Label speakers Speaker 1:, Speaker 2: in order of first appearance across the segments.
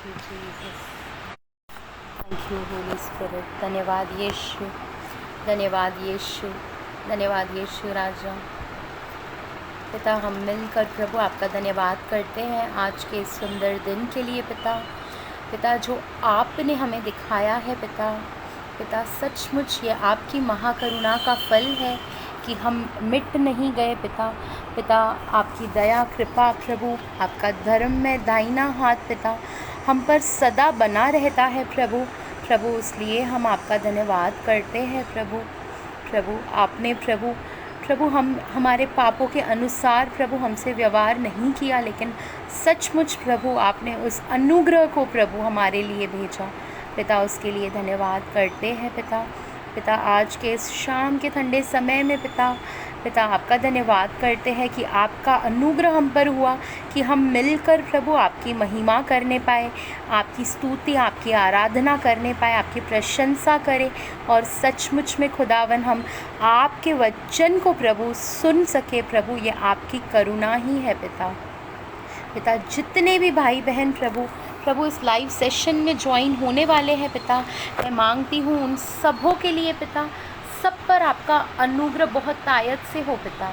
Speaker 1: You Jesus, thank you holy spirit. धन्यवाद यीशु, धन्यवाद यीशु, धन्यवाद यीशु राजा। पिता, हम मिलकर प्रभु आपका धन्यवाद करते हैं आज के इस सुंदर दिन के लिए पिता। पिता, जो आपने हमें दिखाया है पिता, पिता सचमुच ये आपकी महाकरुणा का फल है कि हम मिट नहीं गए पिता। पिता, आपकी दया कृपा प्रभु, आपका धर्म में दाहिना हाथ पिता हम पर सदा बना रहता है प्रभु। प्रभु, इसलिए हम आपका धन्यवाद करते हैं प्रभु। प्रभु, आपने प्रभु प्रभु हम हमारे पापों के अनुसार प्रभु हमसे व्यवहार नहीं किया, लेकिन सचमुच प्रभु आपने उस अनुग्रह को प्रभु हमारे लिए भेजा पिता। उसके लिए धन्यवाद करते हैं पिता। पिता, आज के इस शाम के ठंडे समय में पिता, पिता आपका धन्यवाद करते हैं कि आपका अनुग्रह हम पर हुआ कि हम मिलकर प्रभु आपकी महिमा करने पाए, आपकी स्तुति, आपकी आराधना करने पाए, आपकी प्रशंसा करें। और सचमुच में खुदावन हम आपके वचन को प्रभु सुन सके प्रभु, ये आपकी करुणा ही है पिता। पिता, जितने भी भाई बहन प्रभु प्रभु इस लाइव सेशन में ज्वाइन होने वाले हैं पिता, मैं मांगती हूँ उन सबों के लिए पिता, सब पर आपका अनुग्रह बहुत तायत से हो पिता।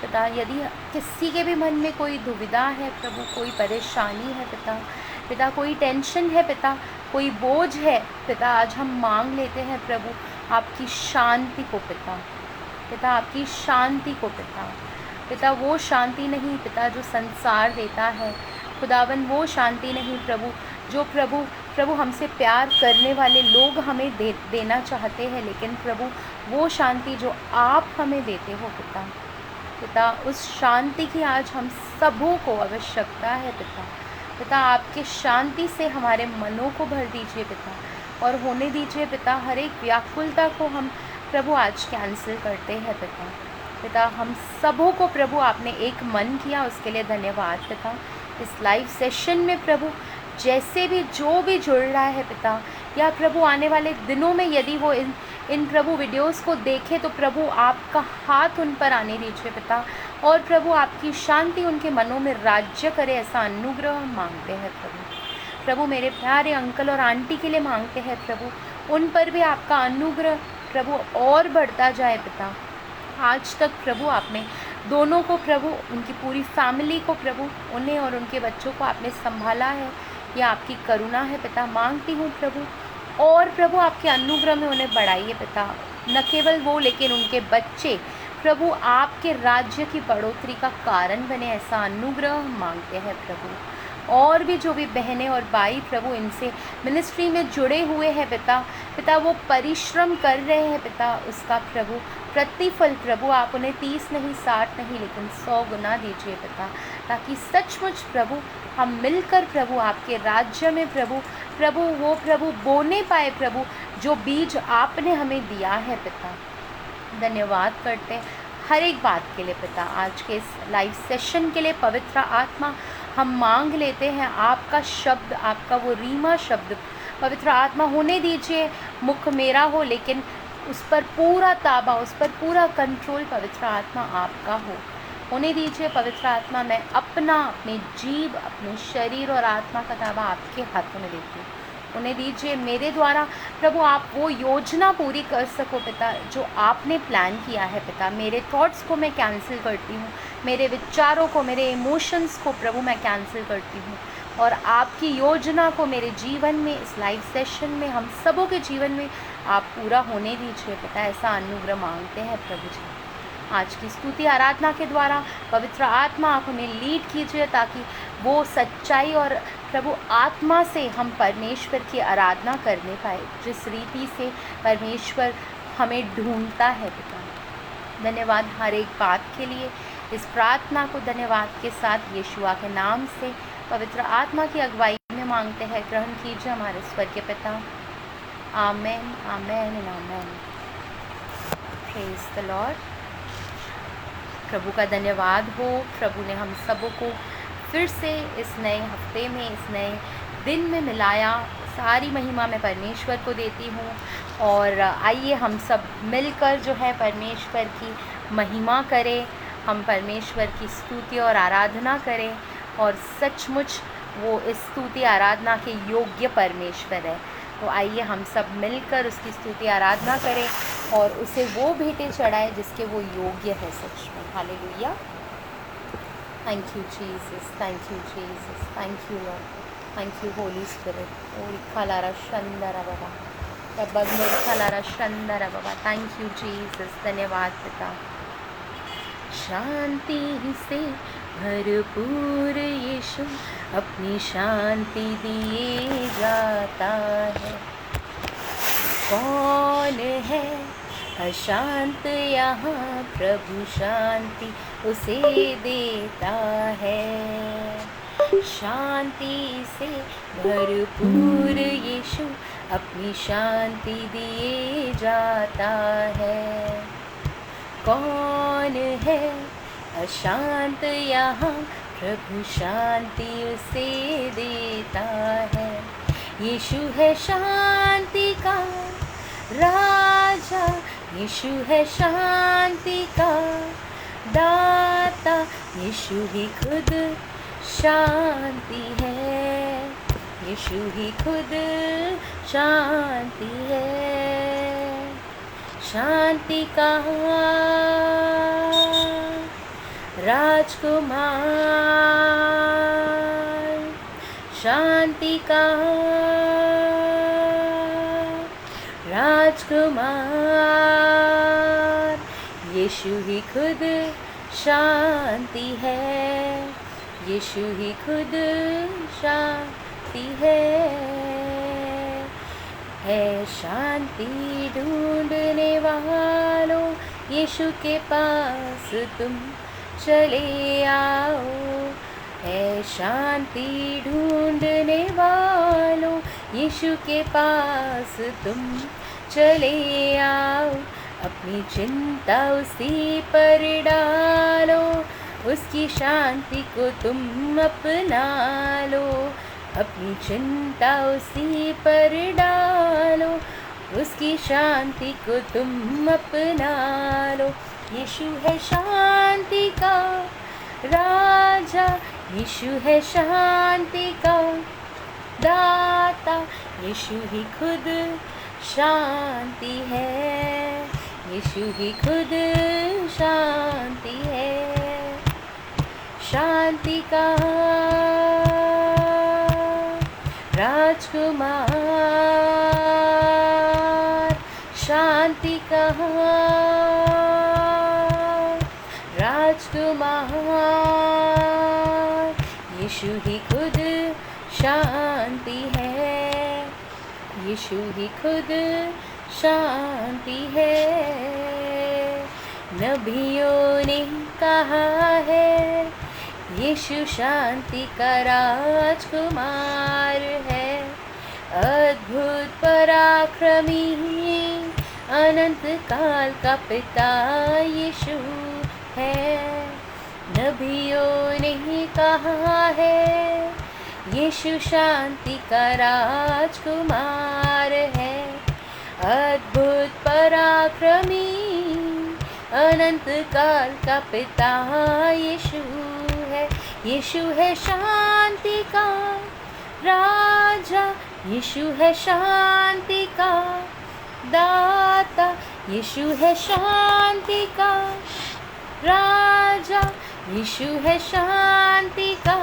Speaker 1: पिता, यदि किसी के भी मन में कोई दुविधा है प्रभु, कोई परेशानी है पिता, पिता कोई टेंशन है पिता, कोई बोझ है पिता, आज हम मांग लेते हैं प्रभु आपकी शांति को पिता। पिता, आपकी शांति को पिता। पिता, वो शांति नहीं पिता जो संसार देता है खुदावन, वो शांति नहीं प्रभु जो प्रभु हमसे प्यार करने वाले लोग हमें देना चाहते हैं, लेकिन प्रभु वो शांति जो आप हमें देते हो पिता। पिता, उस शांति की आज हम सबों को आवश्यकता है पिता। पिता, आपके शांति से हमारे मनों को भर दीजिए पिता, और होने दीजिए पिता हर एक व्याकुलता को हम प्रभु आज कैंसिल करते हैं पिता। पिता, हम सबों को प्रभु आपने एक मन किया, उसके लिए धन्यवाद पिता। इस लाइव सेशन में प्रभु जैसे भी जो भी जुड़ रहा है पिता, या प्रभु आने वाले दिनों में यदि वो इन प्रभु वीडियोस को देखे, तो प्रभु आपका हाथ उन पर आने दीजिए पिता, और प्रभु आपकी शांति उनके मनों में राज्य करे, ऐसा अनुग्रह हम मांगते हैं प्रभु। प्रभु, मेरे प्यारे अंकल और आंटी के लिए मांगते हैं प्रभु, उन पर भी आपका अनुग्रह प्रभु और बढ़ता जाए पिता। आज तक प्रभु आपने दोनों को प्रभु, उनकी पूरी फैमिली को प्रभु, उन्हें और उनके बच्चों को आपने संभाला है, यह आपकी करुणा है पिता। मांगती हूँ प्रभु, और प्रभु आपके अनुग्रह में उन्हें बढ़ाइए पिता। न केवल वो, लेकिन उनके बच्चे प्रभु आपके राज्य की बढ़ोतरी का कारण बने, ऐसा अनुग्रह मांगते हैं प्रभु। और भी जो भी बहनें और भाई प्रभु इनसे मिनिस्ट्री में जुड़े हुए हैं पिता, पिता वो परिश्रम कर रहे हैं पिता, उसका प्रभु प्रतिफल प्रभु आप उन्हें 30 नहीं 60 नहीं लेकिन 100 गुना दीजिए पिता, ताकि सचमुच प्रभु हम मिलकर प्रभु आपके राज्य में प्रभु वो प्रभु बोने पाए प्रभु, जो बीज आपने हमें दिया है पिता। धन्यवाद करते हैं हर एक बात के लिए पिता। आज के इस लाइव सेशन के लिए पवित्र आत्मा हम मांग लेते हैं, आपका शब्द, आपका वो रीमा शब्द पवित्र आत्मा होने दीजिए। मुख मेरा हो, लेकिन उस पर पूरा ताबा, उस पर पूरा कंट्रोल पवित्र आत्मा आपका होने दीजिए। पवित्र आत्मा, मैं अपने जीव, अपने शरीर और आत्मा का ताबा आपके हाथों में देती हूँ, उन्हें दीजिए। मेरे द्वारा प्रभु आप वो योजना पूरी कर सको पिता जो आपने प्लान किया है पिता। मेरे थॉट्स को मैं कैंसिल करती हूँ, मेरे विचारों को, मेरे इमोशंस को प्रभु मैं कैंसिल करती हूँ, और आपकी योजना को मेरे जीवन में, इस लाइव सेशन में, हम सबों के जीवन में आप पूरा होने दीजिए पिता। ऐसा अनुग्रह मांगते हैं प्रभु जी। आज की स्तुति आराधना के द्वारा पवित्र आत्मा आप हमें लीड कीजिए, ताकि वो सच्चाई और प्रभु आत्मा से हम परमेश्वर की आराधना करने पाए, जिस रीति से परमेश्वर हमें ढूंढता है पिता। धन्यवाद हर एक बात के लिए। इस प्रार्थना को धन्यवाद के साथ यीशुआ के नाम से पवित्र आत्मा की अगुवाई में मांगते हैं। ग्रहण कीजिए हमारे स्वर्गीय पिता। Amen, amen and amen. Praise the lord. प्रभु का धन्यवाद हो। प्रभु ने हम सबों को फिर से इस नए हफ्ते में, इस नए दिन में मिलाया। सारी महिमा मैं परमेश्वर को देती हूँ, और आइए हम सब मिलकर जो है परमेश्वर की महिमा करें, हम परमेश्वर की स्तुति और आराधना करें, और सचमुच वो इस स्तुति आराधना के योग्य परमेश्वर है। तो आइए हम सब मिलकर उसकी स्तुति आराधना करें और उसे वो भेंटें चढ़ाएं जिसके वो योग्य है सच में। Hallelujah. Thank you Jesus, thank you Jesus, thank you lord, thank you holy spirit. ओ खलारा शंदरा बाबा, बंदर खलारा शंदरा बाबा। थैंक यू जीसस, धन्यवाद पिता। शांति से भरपूर यीशु अपनी शांति दिए जाता है। कौन है अशांत यहाँ, प्रभु शांति उसे देता है। शांति से भरपूर यीशु अपनी शांति दिए जाता है। कौन है अशांत यहाँ, प्रभु शांति उसे देता है। यीशु है शांति का राजा, यीशु है शांति का दाता, यीशु ही खुद शांति है, यीशु ही खुद शांति है। शांति का राजकुमार, शांति का राजकुमार, यीशु ही खुद शांति है, यीशु ही खुद शांति है शांति ढूंढने वालों, यीशु के पास तुम चले आओ। है शांति ढूंढने वालों, यीशु के पास तुम चले आओ। अपनी चिंता उसी पर डालो, उसकी शांति को तुम अपना लो। अपनी चिंता उसी पर डालो, उसकी शांति को तुम अपना लो। यीशु है शांति का राजा, यीशु है शांति का दाता, यीशु ही खुद शांति है, यीशु ही खुद शांति है। शांति का राजकुमार, शांति का राजकुमार, यीशु ही खुद शांति है, यीशु ही खुद शांति है। नबियों ने कहा है, यीशु शांति का राजकुमार है। अद्भुत पराक्रमी अनंत काल का पिता यीशु है। नबियों ने कहा है, यीशु शांति का राजकुमार है। अद्भुत पराक्रमी अनंत काल का पिता यीशु है। यीशु है शांति का राजा, यीशु है शांति का दाता, यीशु है शांति का राजा, यीशु है शांति का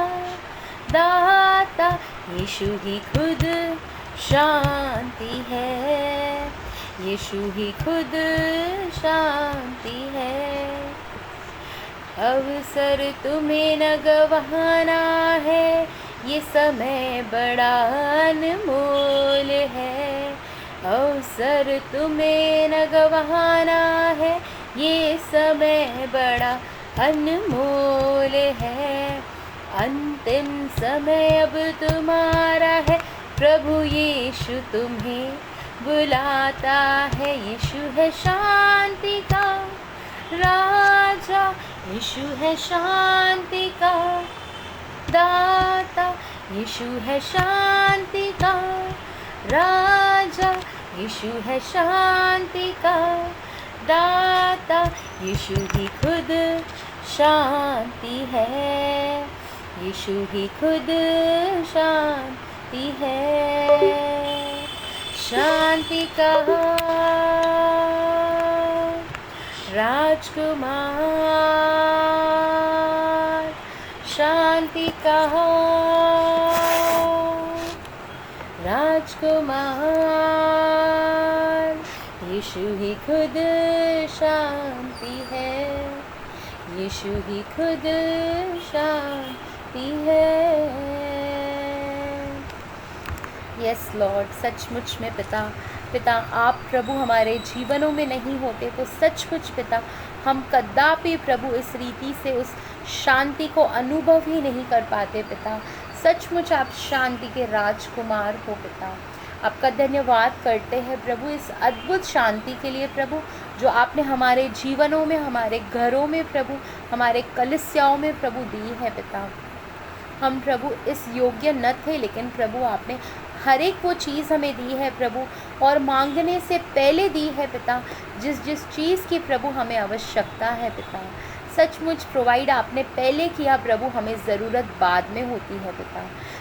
Speaker 1: दाता, यीशु ही खुद शांति है, यीशु ही खुद शांति है। अवसर तुम्हें न गवाना है, ये समय बड़ा अनमोल है। अवसर तुम्हें न गवाना है, ये समय बड़ा अनमोल है। अंतिम समय अब तुम्हारा है, प्रभु यीशु तुम्हें बुलाता है। यीशु है शांति का राजा, यीशु है शांति का दाता, यीशु है शांति का राजा, यीशु है शांति का दाता, यीशु ही खुद शांति है, यीशु ही खुद शांति है, शांति का राजकुमार, शांति का राजकुमार, यीशु ही खुद शांति है, यीशु ही खुद शांति है। यस लॉर्ड, सचमुच में पिता आप प्रभु हमारे जीवनों में नहीं होते तो सचमुच पिता हम कदापि प्रभु इस रीति से उस शांति को अनुभव ही नहीं कर पाते पिता। सचमुच आप शांति के राजकुमार हो पिता। आपका धन्यवाद करते हैं प्रभु इस अद्भुत शांति के लिए प्रभु, जो आपने हमारे जीवनों में, हमारे घरों में प्रभु, हमारे कलीसियाओं में प्रभु दी है पिता। हम प्रभु इस योग्य न थे, लेकिन प्रभु आपने हर एक वो चीज़ हमें दी है प्रभु, और मांगने से पहले दी है पिता, जिस जिस चीज़ की प्रभु हमें आवश्यकता है पिता। सचमुच प्रोवाइड आपने पहले किया प्रभु, हमें ज़रूरत बाद में होती है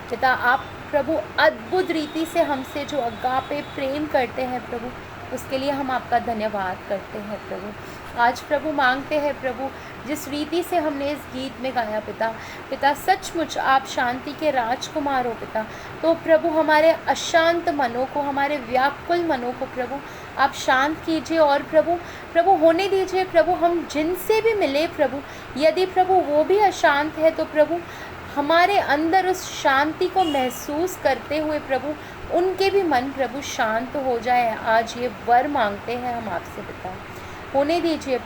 Speaker 1: पिता। आप प्रभु अद्भुत रीति से हमसे जो अगापे प्रेम करते हैं प्रभु, उसके लिए हम आपका धन्यवाद करते हैं प्रभु। आज प्रभु मांगते हैं प्रभु, जिस रीति से हमने इस गीत में गाया पिता सचमुच आप शांति के राजकुमार हो पिता। तो प्रभु हमारे अशांत मनों को, हमारे व्याकुल मनों को प्रभु आप शांत कीजिए, और प्रभु होने दीजिए प्रभु, हम जिनसे भी मिले प्रभु, यदि प्रभु वो भी अशांत है तो प्रभु हमारे अंदर उस शांति को महसूस करते हुए प्रभु उनके भी मन प्रभु शांत हो जाए। आज ये वर मांगते हैं हम आपसे पिता, होने दीजिए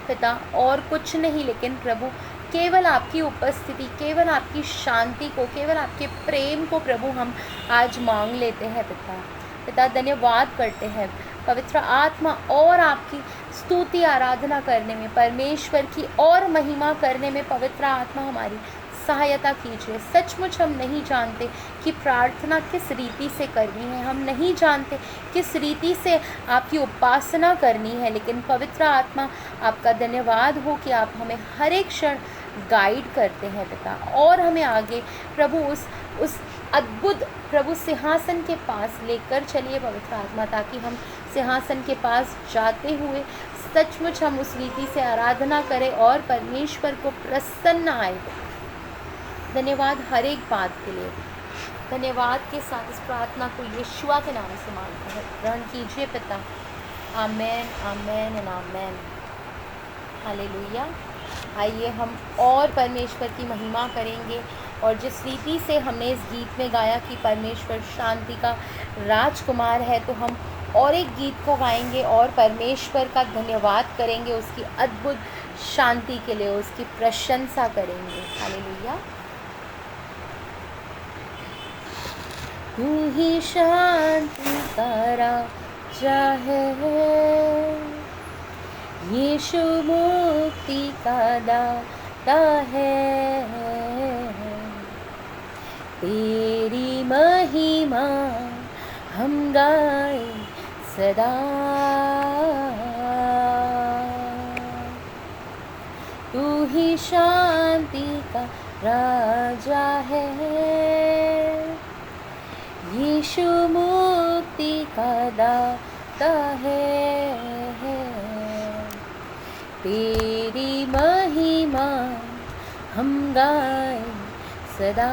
Speaker 1: पिता, और कुछ नहीं, लेकिन प्रभु केवल आपकी उपस्थिति, केवल आपकी शांति को, केवल आपके प्रेम को प्रभु हम आज मांग लेते हैं पिता। धन्यवाद करते हैं पवित्र आत्मा, और आपकी स्तुति आराधना करने में, परमेश्वर की और महिमा करने में पवित्र आत्मा हमारी सहायता कीजिए। सचमुच हम नहीं जानते कि प्रार्थना किस रीति से करनी है, हम नहीं जानते किस रीति से आपकी उपासना करनी है, लेकिन पवित्र आत्मा आपका धन्यवाद हो कि आप हमें हर एक क्षण गाइड करते हैं पिता, और हमें आगे प्रभु उस अद्भुत प्रभु सिंहासन के पास लेकर चलिए पवित्र आत्मा, ताकि हम सिंहासन के पास जाते हुए सचमुच हम उस रीति से आराधना करें और परमेश्वर को प्रसन्न आए। धन्यवाद हर एक बात के लिए। धन्यवाद के साथ इस प्रार्थना को यीशुआ के नाम से मांगते हैं, ग्रहण कीजिए पिता। Amen, amen and amen. Hallelujah. आइए हम और परमेश्वर की महिमा करेंगे, और जिस रीति से हमने इस गीत में गाया कि परमेश्वर शांति का राजकुमार है, तो हम और एक गीत को गाएंगे और परमेश्वर का धन्यवाद करेंगे, उसकी अद्भुत शांति के लिए उसकी प्रशंसा करेंगे। हालेलुया। तू ही शांति का राजा है, यीशु मुक्ति का दाता है, तेरी महिमा हम गाए सदा। तू ही शांति का राजा है, यीशु मुक्ति का दाता है, तेरी महिमा हम गाए सदा।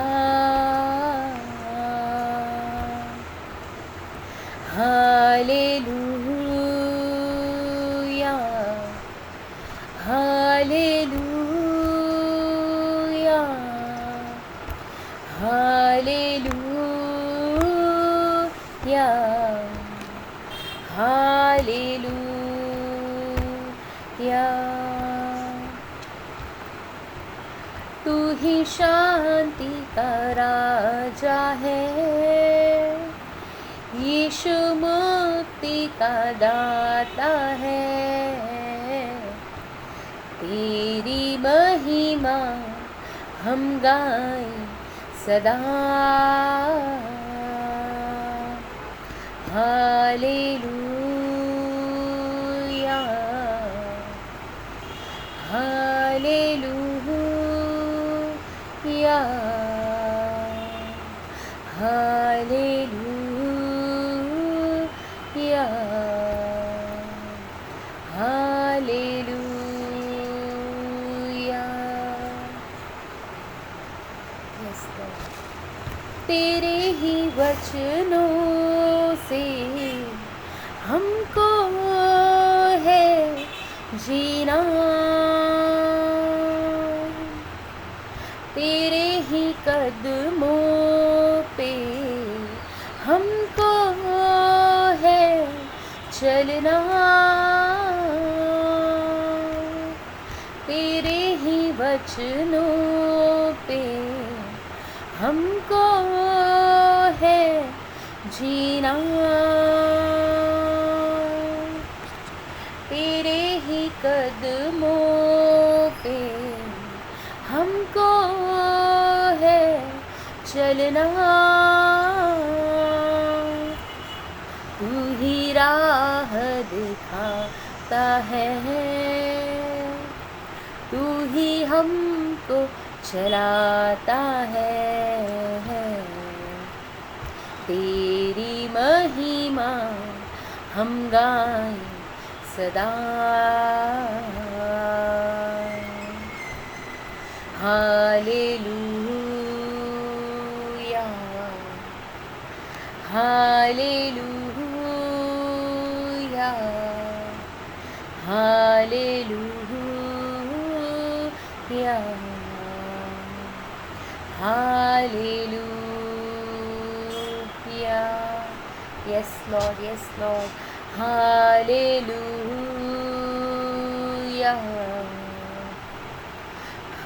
Speaker 1: Hallelujah, hallelujah, hallelujah, hallelujah. तू ही शांति का राजा है, यीशु मुक्ति का दाता है, तेरी महिमा हम गाए सदा। Hallelujah, hallelujah, hallelujah, hallelujah. Yes Lord. तेरे ही वचनों से हमको है जीना, तेरे ही कदमों पे हमको है चलना, तेरे ही वचनों पे हमको है जीना, तेरे ही कदमों पे हमको है चलना, तू ही राह दिखाता है, तू ही हमको चलाता है, तेरी महिमा हम गाएं सदा। Hallelujah, hallelujah, hallelujah, hallelujah. Yes Lord, yes Lord. Hallelujah,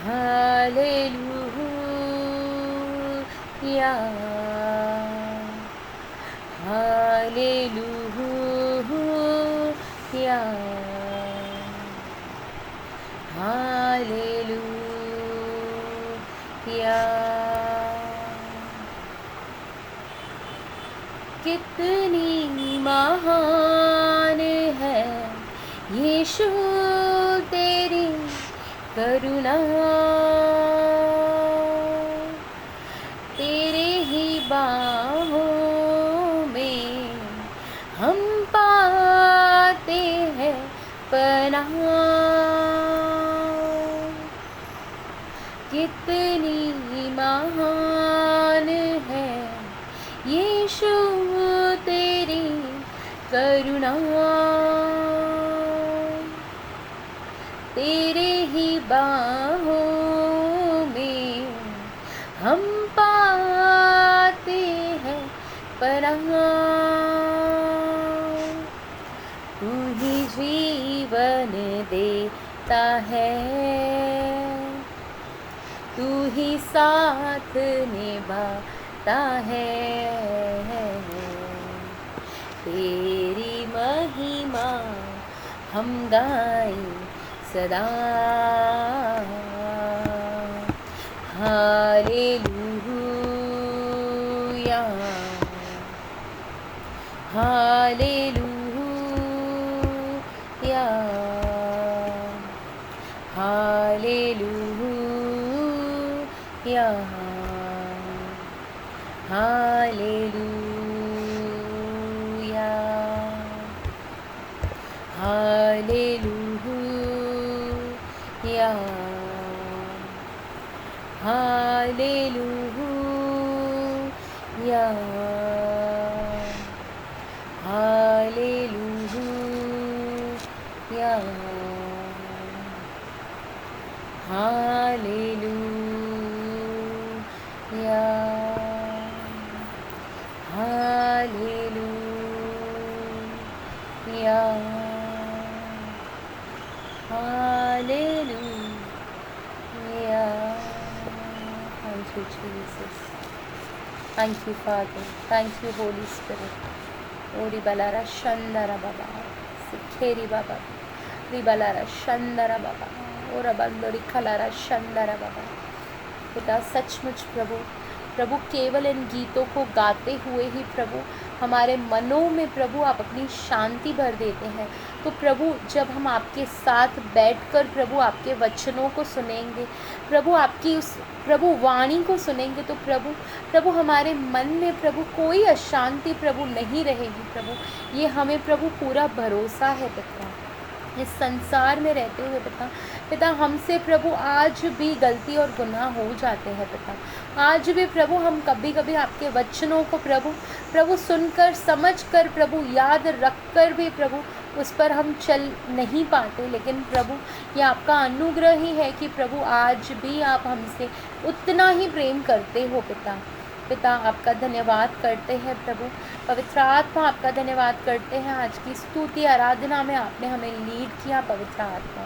Speaker 1: hallelujah, hallelujah, hallelujah. कितनी महान है यीशु तेरी करुणा, तेरे ही बाहों में हम पाते हैं पनाह, कितनी महान है यीशु तेरी करुणा, तेरे ही बाहों में हम पाते हैं पनाह, तू ही जीवन देता है, तू ही साथ निभाता है, तेरी महिमा हम गाएं सदा। Hallelujah, hallelujah, hallelujah, hallelujah, hallelujah, hallelujah, hallelujah, hallelujah, hallelujah, hallelujah. Thank you, Jesus. Thank you, Father. Thank you, Holy Spirit. Ori balara shandara baba, sikheri baba, ribalara shandara baba, ora bandori khalara shandara baba। पिता सचमुच प्रभु, प्रभु केवल इन गीतों को गाते हुए ही प्रभु हमारे मनों में प्रभु आप अपनी शांति भर देते हैं। तो प्रभु जब हम आपके साथ बैठकर प्रभु आपके वचनों को सुनेंगे, प्रभु आपकी उस प्रभु वाणी को सुनेंगे, तो प्रभु हमारे मन में प्रभु कोई अशांति प्रभु नहीं रहेगी प्रभु। ये हमें प्रभु पूरा भरोसा है पिता। इस संसार में रहते हुए पिता हमसे प्रभु आज भी गलती और गुनाह हो जाते हैं पिता। आज भी प्रभु हम कभी कभी आपके वचनों को प्रभु सुनकर समझकर प्रभु याद रखकर भी प्रभु उस पर हम चल नहीं पाते। लेकिन प्रभु ये आपका अनुग्रह ही है कि प्रभु आज भी आप हमसे उतना ही प्रेम करते हो पिता आपका धन्यवाद करते हैं प्रभु। पवित्र आत्मा आपका धन्यवाद करते हैं। आज की स्तुति आराधना में आपने हमें लीड किया पवित्र आत्मा।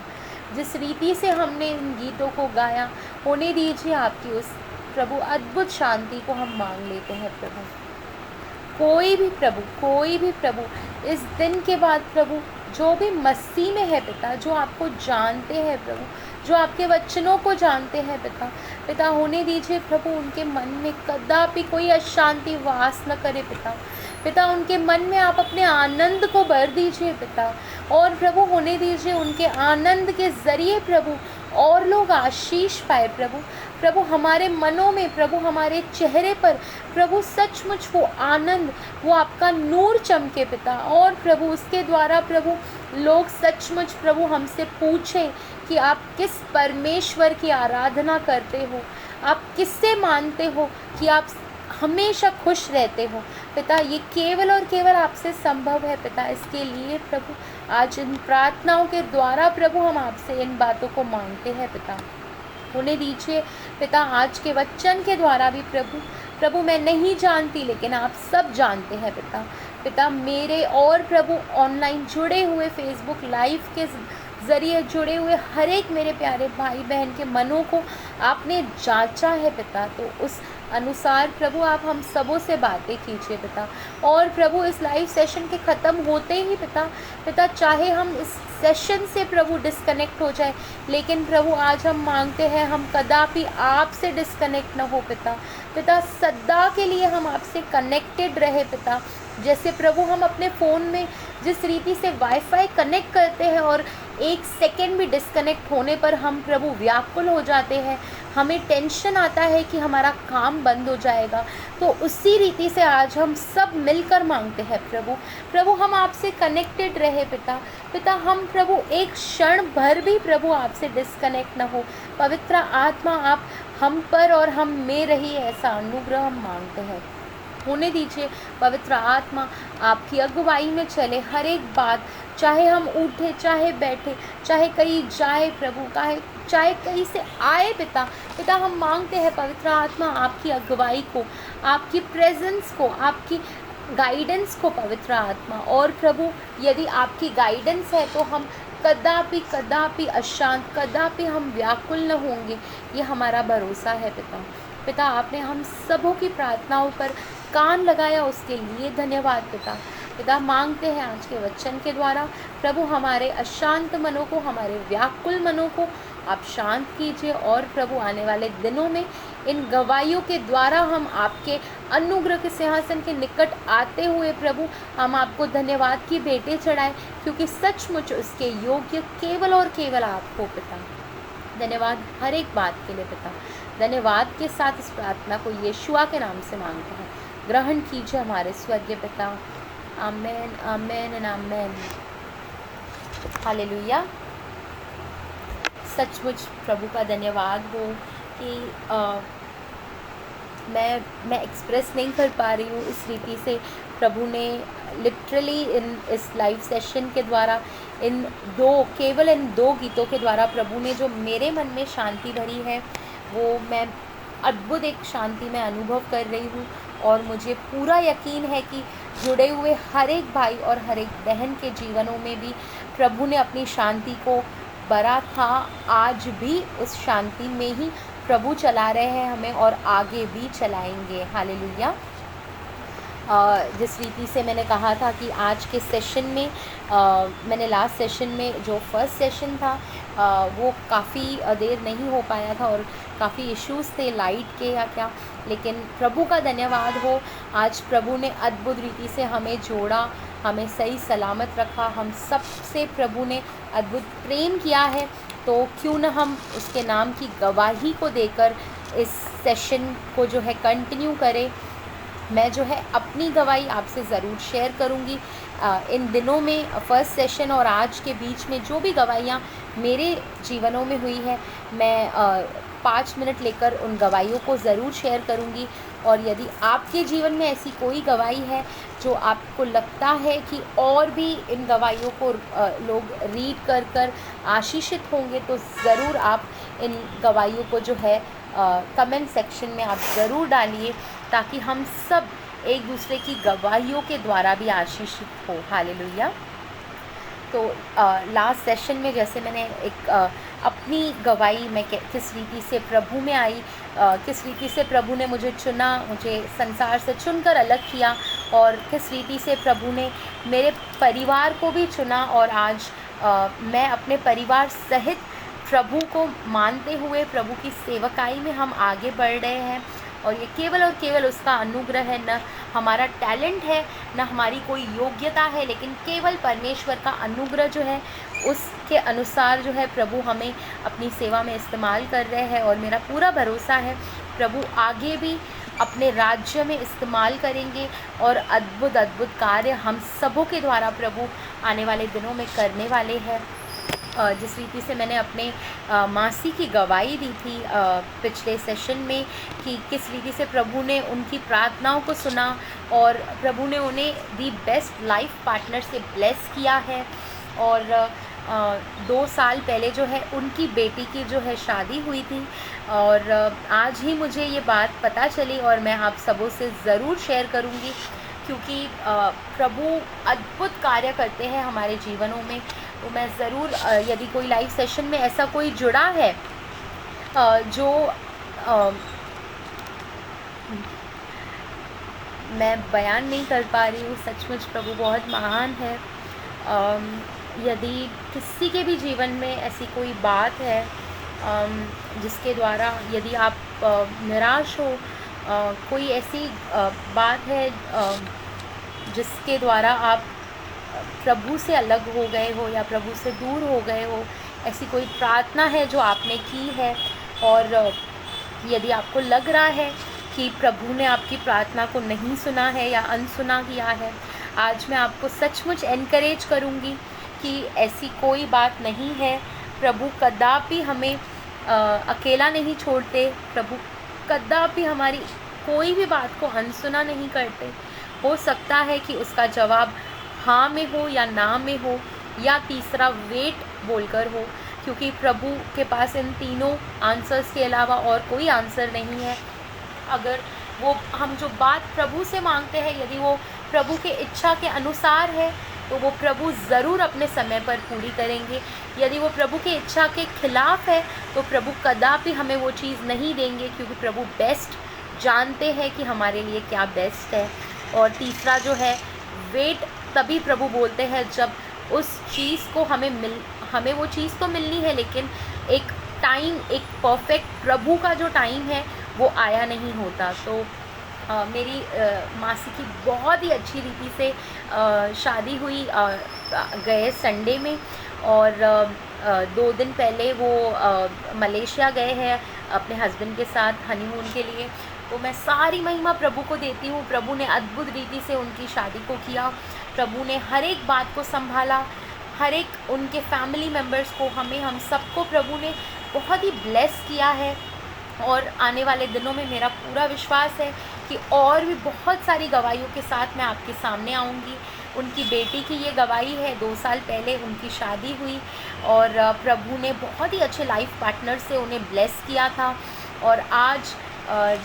Speaker 1: जिस रीति से हमने इन गीतों को गाया, होने दीजिए आपकी उस प्रभु अद्भुत शांति को हम मांग लेते हैं प्रभु। कोई भी प्रभु इस दिन के बाद प्रभु जो भी मसीह में है पिता, जो आपको जानते हैं प्रभु, जो आपके वचनों को जानते हैं पिता होने दीजिए प्रभु उनके मन में कदापि कोई अशांति वास न करे पिता उनके मन में आप अपने आनंद को भर दीजिए पिता। और प्रभु होने दीजिए उनके आनंद के ज़रिए प्रभु और लोग आशीष पाए प्रभु हमारे मनों में प्रभु हमारे चेहरे पर प्रभु सचमुच वो आनंद, वो आपका नूर चमके पिता। और प्रभु उसके द्वारा प्रभु लोग सचमुच प्रभु हमसे पूछें कि आप किस परमेश्वर की आराधना करते हो, आप किससे मानते हो कि आप हमेशा खुश रहते हो पिता। ये केवल और केवल आपसे संभव है पिता। इसके लिए प्रभु आज इन प्रार्थनाओं के द्वारा प्रभु हम आपसे इन बातों को मांगते हैं पिता। होने दीजिए पिता आज के वचन के द्वारा भी प्रभु मैं नहीं जानती लेकिन आप सब जानते हैं पिता मेरे और प्रभु ऑनलाइन जुड़े हुए फेसबुक लाइव के ज़रिए जुड़े हुए हर एक मेरे प्यारे भाई बहन के मनों को आपने जांचा है पिता। तो उस अनुसार प्रभु आप हम सबों से बातें कीजिए पिता। और प्रभु इस लाइव सेशन के ख़त्म होते ही पिता चाहे हम इस सेशन से प्रभु डिस्कनेक्ट हो जाए, लेकिन प्रभु आज हम मांगते हैं हम कदापि आपसे डिस्कनेक्ट ना हो पिता सदा के लिए हम आपसे कनेक्टेड रहे पिता। जैसे प्रभु हम अपने फ़ोन में जिस रीति से वाईफाई कनेक्ट करते हैं और एक सेकेंड भी डिस्कनेक्ट होने पर हम प्रभु व्याकुल हो जाते हैं, हमें टेंशन आता है कि हमारा काम बंद हो जाएगा, तो उसी रीति से आज हम सब मिलकर मांगते हैं प्रभु हम आपसे कनेक्टेड रहे पिता हम प्रभु एक क्षण भर भी प्रभु आपसे डिस्कनेक्ट ना हो। पवित्र आत्मा आप हम पर और हम में रही, ऐसा अनुग्रह हम मांगते हैं। होने दीजिए पवित्र आत्मा आपकी अगुवाई में चले हर एक बात, चाहे हम उठे चाहे बैठे चाहे कहीं जाए प्रभु चाहे कहीं से आए पिता हम मांगते हैं पवित्र आत्मा आपकी अगुवाई को, आपकी प्रेजेंस को, आपकी गाइडेंस को पवित्र आत्मा। और प्रभु यदि आपकी गाइडेंस है तो हम कदापि अशांत, कदापि हम व्याकुल न होंगे, ये हमारा भरोसा है पिता आपने हम सबों की प्रार्थनाओं पर कान लगाया, उसके लिए धन्यवाद पिता मांगते हैं आज के वचन के द्वारा प्रभु हमारे अशांत मनों को, हमारे व्याकुल मनों को आप शांत कीजिए। और प्रभु आने वाले दिनों में इन गवाहियों के द्वारा हम आपके अनुग्रह के सिंहासन के निकट आते हुए प्रभु हम आपको धन्यवाद की भेंटें चढ़ाएं, क्योंकि सचमुच उसके योग्य केवल और केवल आपको पिता। धन्यवाद हर एक बात के लिए पिता। धन्यवाद के साथ इस प्रार्थना को यीशुआ के नाम से मांगते हैं, ग्रहण कीजिए हमारे स्वर्गीय पिता। Amen amen and amen. Hallelujah. सचमुच प्रभु का धन्यवाद हो कि मैं एक्सप्रेस नहीं कर पा रही हूँ इस रीति से प्रभु ने लिटरली इस लाइव सेशन के द्वारा केवल इन दो गीतों के द्वारा प्रभु ने जो मेरे मन में शांति भरी है, वो मैं अद्भुत एक शांति में अनुभव कर रही हूँ। और मुझे पूरा यकीन है कि जुड़े हुए हर एक भाई और हर एक बहन के जीवनों में भी प्रभु ने अपनी शांति को भरा था। आज भी उस शांति में ही प्रभु चला रहे हैं हमें और आगे भी चलाएंगे। हालेलुया। जिस रीति से मैंने कहा था कि आज के सेशन में मैंने लास्ट सेशन में जो फर्स्ट सेशन था वो काफ़ी देर नहीं हो पाया था और काफ़ी इश्यूज़ थे लाइट के या क्या, लेकिन प्रभु का धन्यवाद हो, आज प्रभु ने अद्भुत रीति से हमें जोड़ा, हमें सही सलामत रखा, हम सब से प्रभु ने अद्भुत प्रेम किया है। तो क्यों न हम उसके नाम की गवाही को देकर इस सेशन को जो है कंटिन्यू करें। मैं जो है अपनी गवाही आपसे ज़रूर शेयर करूँगी। इन दिनों में फर्स्ट सेशन और आज के बीच में जो भी गवाहियाँ मेरे जीवनों में हुई है, मैं 5 मिनट लेकर उन गवाहियों को ज़रूर शेयर करूँगी। और यदि आपके जीवन में ऐसी कोई गवाही है जो आपको लगता है कि और भी इन गवाहियों को लोग रीड कर आशीषित होंगे, तो ज़रूर आप इन गवाहियों को जो है कमेंट सेक्शन में आप ज़रूर डालिए, ताकि हम सब एक दूसरे की गवाहियों के द्वारा भी आशीषित हो। हालेलुया। तो लास्ट सेशन में जैसे मैंने एक अपनी गवाही मैं किस रीति से प्रभु में आई, किस रीति से प्रभु ने मुझे चुना, मुझे संसार से चुनकर अलग किया, और किस रीति से प्रभु ने मेरे परिवार को भी चुना, और आज मैं अपने परिवार सहित प्रभु को मानते हुए प्रभु की सेवकाई में हम आगे बढ़ रहे हैं। और ये केवल और केवल उसका अनुग्रह है, न हमारा टैलेंट है, न हमारी कोई योग्यता है, लेकिन केवल परमेश्वर का अनुग्रह जो है उसके अनुसार जो है प्रभु हमें अपनी सेवा में इस्तेमाल कर रहे हैं। और मेरा पूरा भरोसा है प्रभु आगे भी अपने राज्य में इस्तेमाल करेंगे और अद्भुत अद्भुत कार्य हम सबों के द्वारा प्रभु आने वाले दिनों में करने वाले हैं। जिस रीति से मैंने अपने मासी की गवाही दी थी पिछले सेशन में कि किस रीति से प्रभु ने उनकी प्रार्थनाओं को सुना और प्रभु ने उन्हें दी बेस्ट लाइफ पार्टनर से ब्लेस किया है। और 2 साल पहले जो है उनकी बेटी की जो है शादी हुई थी, और आज ही मुझे ये बात पता चली और मैं आप सबों से ज़रूर शेयर करूँगी, क्योंकि प्रभु अद्भुत कार्य करते हैं हमारे जीवनों में। तो मैं ज़रूर यदि कोई लाइव सेशन में ऐसा कोई जुड़ा है जो मैं बयान नहीं कर पा रही हूँ, सचमुच प्रभु बहुत महान है। यदि किसी के भी जीवन में ऐसी कोई बात है जिसके द्वारा यदि आप निराश हो, कोई ऐसी बात है जिसके द्वारा आप प्रभु से अलग हो गए हो या प्रभु से दूर हो गए हो, ऐसी कोई प्रार्थना है जो आपने की है, और यदि आपको लग रहा है कि प्रभु ने आपकी प्रार्थना को नहीं सुना है या अनसुना किया है, आज मैं आपको सचमुच एनकरेज करूँगी कि ऐसी कोई बात नहीं है। प्रभु कदापि हमें अकेला नहीं छोड़ते, प्रभु कदापि हमारी कोई भी बात को अनसुना नहीं करते। हो सकता है कि उसका जवाब हाँ में हो या ना में हो या तीसरा वेट बोलकर हो, क्योंकि प्रभु के पास इन तीनों आंसर्स के अलावा और कोई आंसर नहीं है। अगर वो हम जो बात प्रभु से मांगते हैं यदि वो प्रभु के इच्छा के अनुसार है तो वो प्रभु ज़रूर अपने समय पर पूरी करेंगे। यदि वो प्रभु की इच्छा के खिलाफ़ है तो प्रभु कदापि हमें वो चीज़ नहीं देंगे, क्योंकि प्रभु बेस्ट जानते हैं कि हमारे लिए क्या बेस्ट है। और तीसरा जो है वेट, तभी प्रभु बोलते हैं जब उस चीज़ को हमें वो चीज़ तो मिलनी है, लेकिन एक टाइम, एक परफेक्ट प्रभु का जो टाइम है वो आया नहीं होता। तो मेरी मासी की बहुत ही अच्छी रीति से शादी हुई गए संडे में, और 2 दिन पहले वो मलेशिया गए हैं अपने हस्बैंड के साथ हनीमून के लिए। तो मैं सारी महिमा प्रभु को देती हूँ। प्रभु ने अद्भुत रीति से उनकी शादी को किया, प्रभु ने हर एक बात को संभाला, हर एक उनके फैमिली मेम्बर्स को, हम सबको प्रभु ने बहुत ही ब्लेस किया है। और आने वाले दिनों में मेरा पूरा विश्वास है कि और भी बहुत सारी गवाहियों के साथ मैं आपके सामने आऊँगी। उनकी बेटी की ये गवाही है, 2 साल पहले उनकी शादी हुई और प्रभु ने बहुत ही अच्छे लाइफ पार्टनर से उन्हें ब्लेस किया था। और आज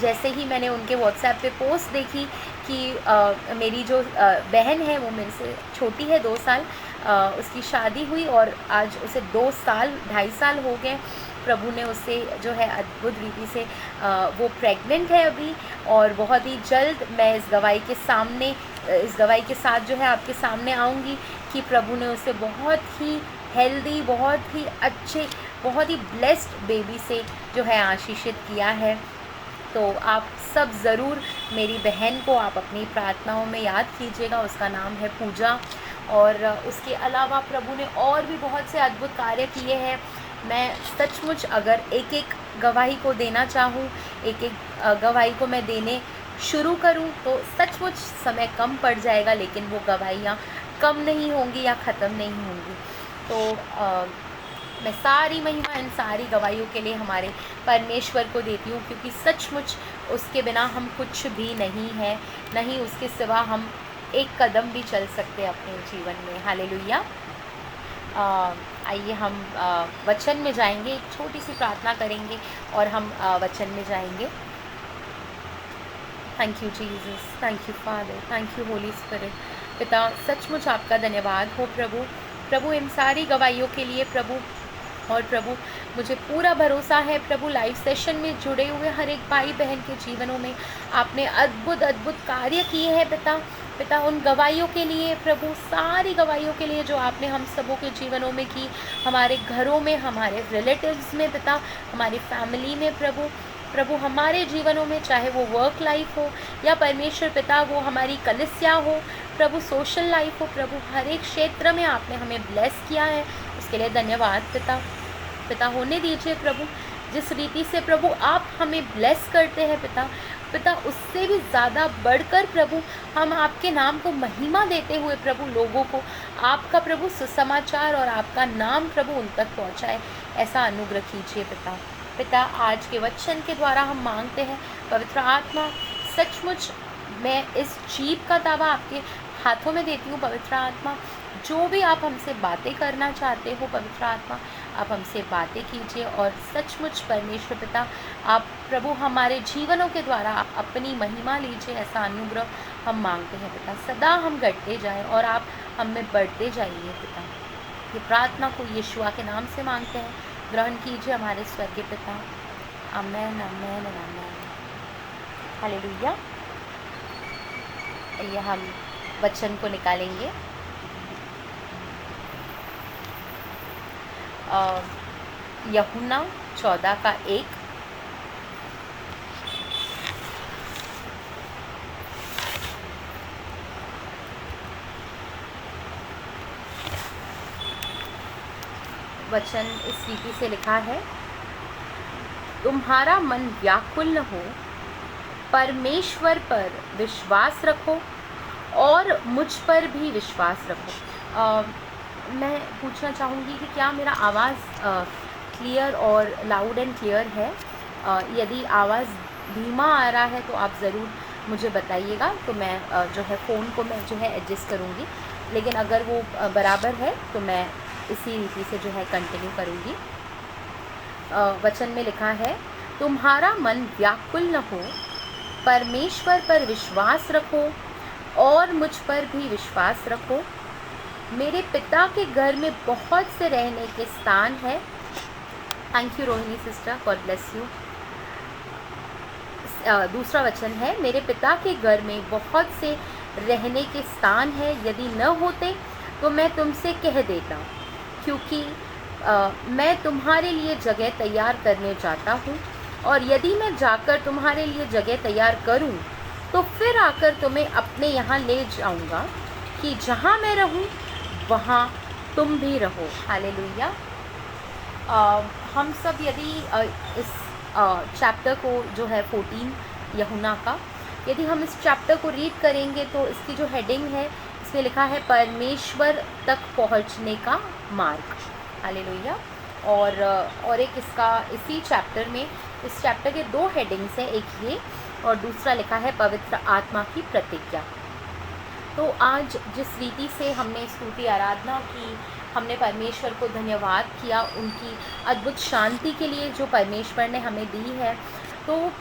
Speaker 1: जैसे ही मैंने उनके व्हाट्सएप पे पोस्ट देखी कि मेरी जो बहन है वो मेरे से छोटी है 2 साल, उसकी शादी हुई और आज उसे 2 साल 2.5 साल हो गए। प्रभु ने उसे जो है अद्भुत रीति से वो प्रेग्नेंट है अभी, और बहुत ही जल्द मैं इस गवाही के सामने, इस गवाही के साथ जो है आपके सामने आऊँगी कि प्रभु ने उसे बहुत ही हेल्दी, बहुत ही अच्छे, बहुत ही ब्लेस्ड बेबी से जो है आशीषित किया है। तो आप सब ज़रूर मेरी बहन को आप अपनी प्रार्थनाओं में याद कीजिएगा। उसका नाम है पूजा। और उसके अलावा प्रभु ने और भी बहुत से अद्भुत कार्य किए हैं। मैं सचमुच अगर एक एक गवाही को देना चाहूँ, एक एक गवाही को मैं देने शुरू करूँ तो सचमुच समय कम पड़ जाएगा, लेकिन वो गवाहियाँ कम नहीं होंगी या ख़त्म नहीं होंगी। तो मैं सारी महिमा इन सारी गवाहियों के लिए हमारे परमेश्वर को देती हूँ, क्योंकि सचमुच उसके बिना हम कुछ भी नहीं है, नहीं उसके सिवा हम एक कदम भी चल सकते अपने जीवन में। हालेलुया। आइए हम वचन में जाएंगे, एक छोटी सी प्रार्थना करेंगे और हम वचन में जाएंगे। Thank you Jesus, thank you father, thank you holy spirit. पिता सचमुच आपका धन्यवाद हो प्रभु। प्रभु इन सारी गवाहियों के लिए प्रभु, और प्रभु मुझे पूरा भरोसा है प्रभु लाइव सेशन में जुड़े हुए हर एक भाई बहन के जीवनों में आपने अद्भुत अद्भुत कार्य किए हैं पिता। पिता उन गवाहियों के लिए प्रभु, सारी गवाहियों के लिए जो आपने हम सबों के जीवनों में की, हमारे घरों में, हमारे रिलेटिव्स में पिता, हमारी फैमिली में प्रभु, प्रभु हमारे जीवनों में, चाहे वो वर्क लाइफ हो या परमेश्वर पिता वो हमारी कलिसिया हो प्रभु, सोशल लाइफ हो प्रभु, हर एक क्षेत्र में आपने हमें ब्लेस किया है। उसके लिए धन्यवाद पिता। पिता होने दीजिए प्रभु, जिस रीति से प्रभु आप हमें ब्लेस करते हैं पिता, पिता उससे भी ज़्यादा बढ़कर प्रभु हम आपके नाम को महिमा देते हुए प्रभु लोगों को आपका प्रभु सुसमाचार और आपका नाम प्रभु उन तक पहुँचाए, ऐसा अनुग्रह कीजिए पिता। पिता आज के वचन के द्वारा हम मांगते हैं पवित्र आत्मा, सचमुच मैं इस जीभ का दावा आपके हाथों में देती हूँ पवित्र आत्मा। जो भी आप हमसे बातें करना चाहते हो पवित्र आत्मा, आप हमसे बातें कीजिए, और सचमुच परमेश्वर पिता आप प्रभु हमारे जीवनों के द्वारा अपनी महिमा लीजिए, ऐसा अनुग्रह हम मांगते हैं पिता। सदा हम घटते जाएं और आप हम में बढ़ते जाइए पिता। ये प्रार्थना को यीशुआ के नाम से मांगते हैं, ग्रहण कीजिए हमारे स्वर्गीय पिता। आमेन आमेन आमेन। हालेलुया। ये हम वचन को निकालेंगे। यूहन्ना 14:1। वचन इस रीति से लिखा है, तुम्हारा मन व्याकुल न हो, परमेश्वर पर विश्वास रखो और मुझ पर भी विश्वास रखो। मैं पूछना चाहूँगी कि क्या मेरा आवाज़ क्लियर और लाउड एंड क्लियर है? यदि आवाज़ धीमा आ रहा है तो आप ज़रूर मुझे बताइएगा, तो मैं जो है फ़ोन को मैं जो है एडजस्ट करूँगी, लेकिन अगर वो बराबर है तो मैं इसी रीति से जो है कंटिन्यू करूँगी। वचन में लिखा है, तुम्हारा मन व्याकुल न हो, परमेश्वर पर विश्वास रखो और मुझ पर भी विश्वास रखो। मेरे पिता के घर में बहुत से रहने के स्थान है। Thank you Rohini sister, God bless you. दूसरा वचन है, मेरे पिता के घर में बहुत से रहने के स्थान है, यदि न होते तो मैं तुमसे कह देता, क्योंकि मैं तुम्हारे लिए जगह तैयार करने जाता हूँ, और यदि मैं जाकर तुम्हारे लिए जगह तैयार करूँ तो फिर आकर तुम्हें अपने यहाँ ले जाऊँगा, कि जहाँ मैं रहूँ वहाँ तुम भी रहो। हालेलुया। हम सब यदि इस चैप्टर को जो है 14 यूहन्ना का, यदि हम इस चैप्टर को रीड करेंगे तो इसकी जो हेडिंग है, इसमें लिखा है परमेश्वर तक पहुँचने का मार्ग। हालेलुया। और एक इसका इसी चैप्टर में, इस चैप्टर के 2 हेडिंग्स हैं, एक ये और दूसरा लिखा है पवित्र आत्मा की प्रतिज्ञा। तो आज जिस रीति से हमने स्तुति आराधना की, हमने परमेश्वर को धन्यवाद किया उनकी अद्भुत शांति के लिए जो परमेश्वर ने हमें दी है, तो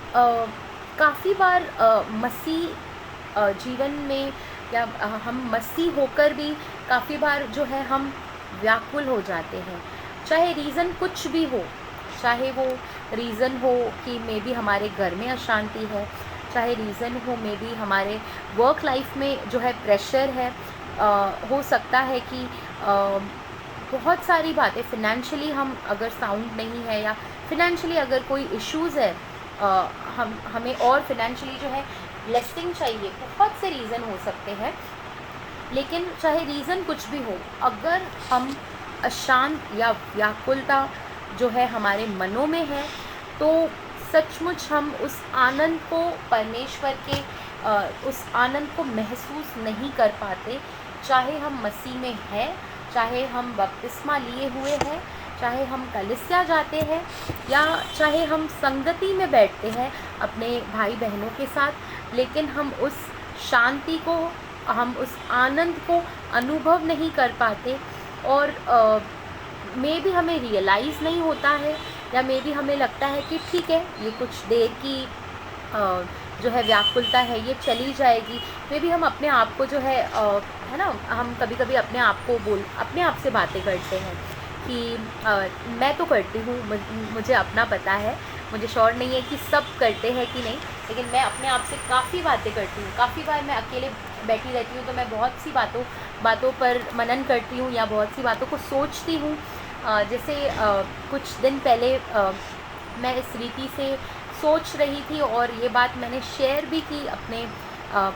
Speaker 1: काफ़ी बार मसीह जीवन में या हम मसीह होकर भी काफ़ी बार जो है हम व्याकुल हो जाते हैं, चाहे रीज़न कुछ भी हो, चाहे वो रीज़न हो कि मे बी हमारे घर में अशांति है, चाहे रीज़न हो मे बी हमारे वर्क लाइफ में जो है प्रेशर है, हो सकता है कि बहुत सारी बातें, फिनेंशियली हम अगर साउंड नहीं है या फिनेंशियली अगर कोई इश्यूज़ है, हमें और फिनेंशियली जो है ब्लेसिंग चाहिए, बहुत से रीज़न हो सकते हैं। लेकिन चाहे रीज़न कुछ भी हो, अगर हम अशांत या व्याकुलता जो है हमारे मनों में है, तो सचमुच हम उस आनंद को परमेश्वर के उस आनंद को महसूस नहीं कर पाते। चाहे हम मसीह में हैं, चाहे हम बपतिस्मा लिए हुए हैं, चाहे हम कलीसिया जाते हैं, या चाहे हम संगति में बैठते हैं अपने भाई बहनों के साथ, लेकिन हम उस शांति को, हम उस आनंद को अनुभव नहीं कर पाते। और मे भी हमें रियलाइज़ नहीं होता है, या मे भी हमें लगता है कि ठीक है, ये कुछ देर की जो है व्याकुलता है, ये चली जाएगी। मे भी हम अपने आप को जो है ना, हम कभी कभी अपने आप से बातें करते हैं कि मैं तो करती हूँ, मुझे अपना पता है, मुझे श्योर नहीं है कि सब करते हैं कि नहीं, लेकिन मैं अपने आप से काफ़ी बातें करती हूँ। काफ़ी बार मैं अकेले बैठी रहती हूँ तो मैं बहुत सी बातों पर मनन करती हूँ या बहुत सी बातों को सोचती हूँ। जैसे कुछ दिन पहले मैं इस रीति से सोच रही थी, और ये बात मैंने शेयर भी की अपने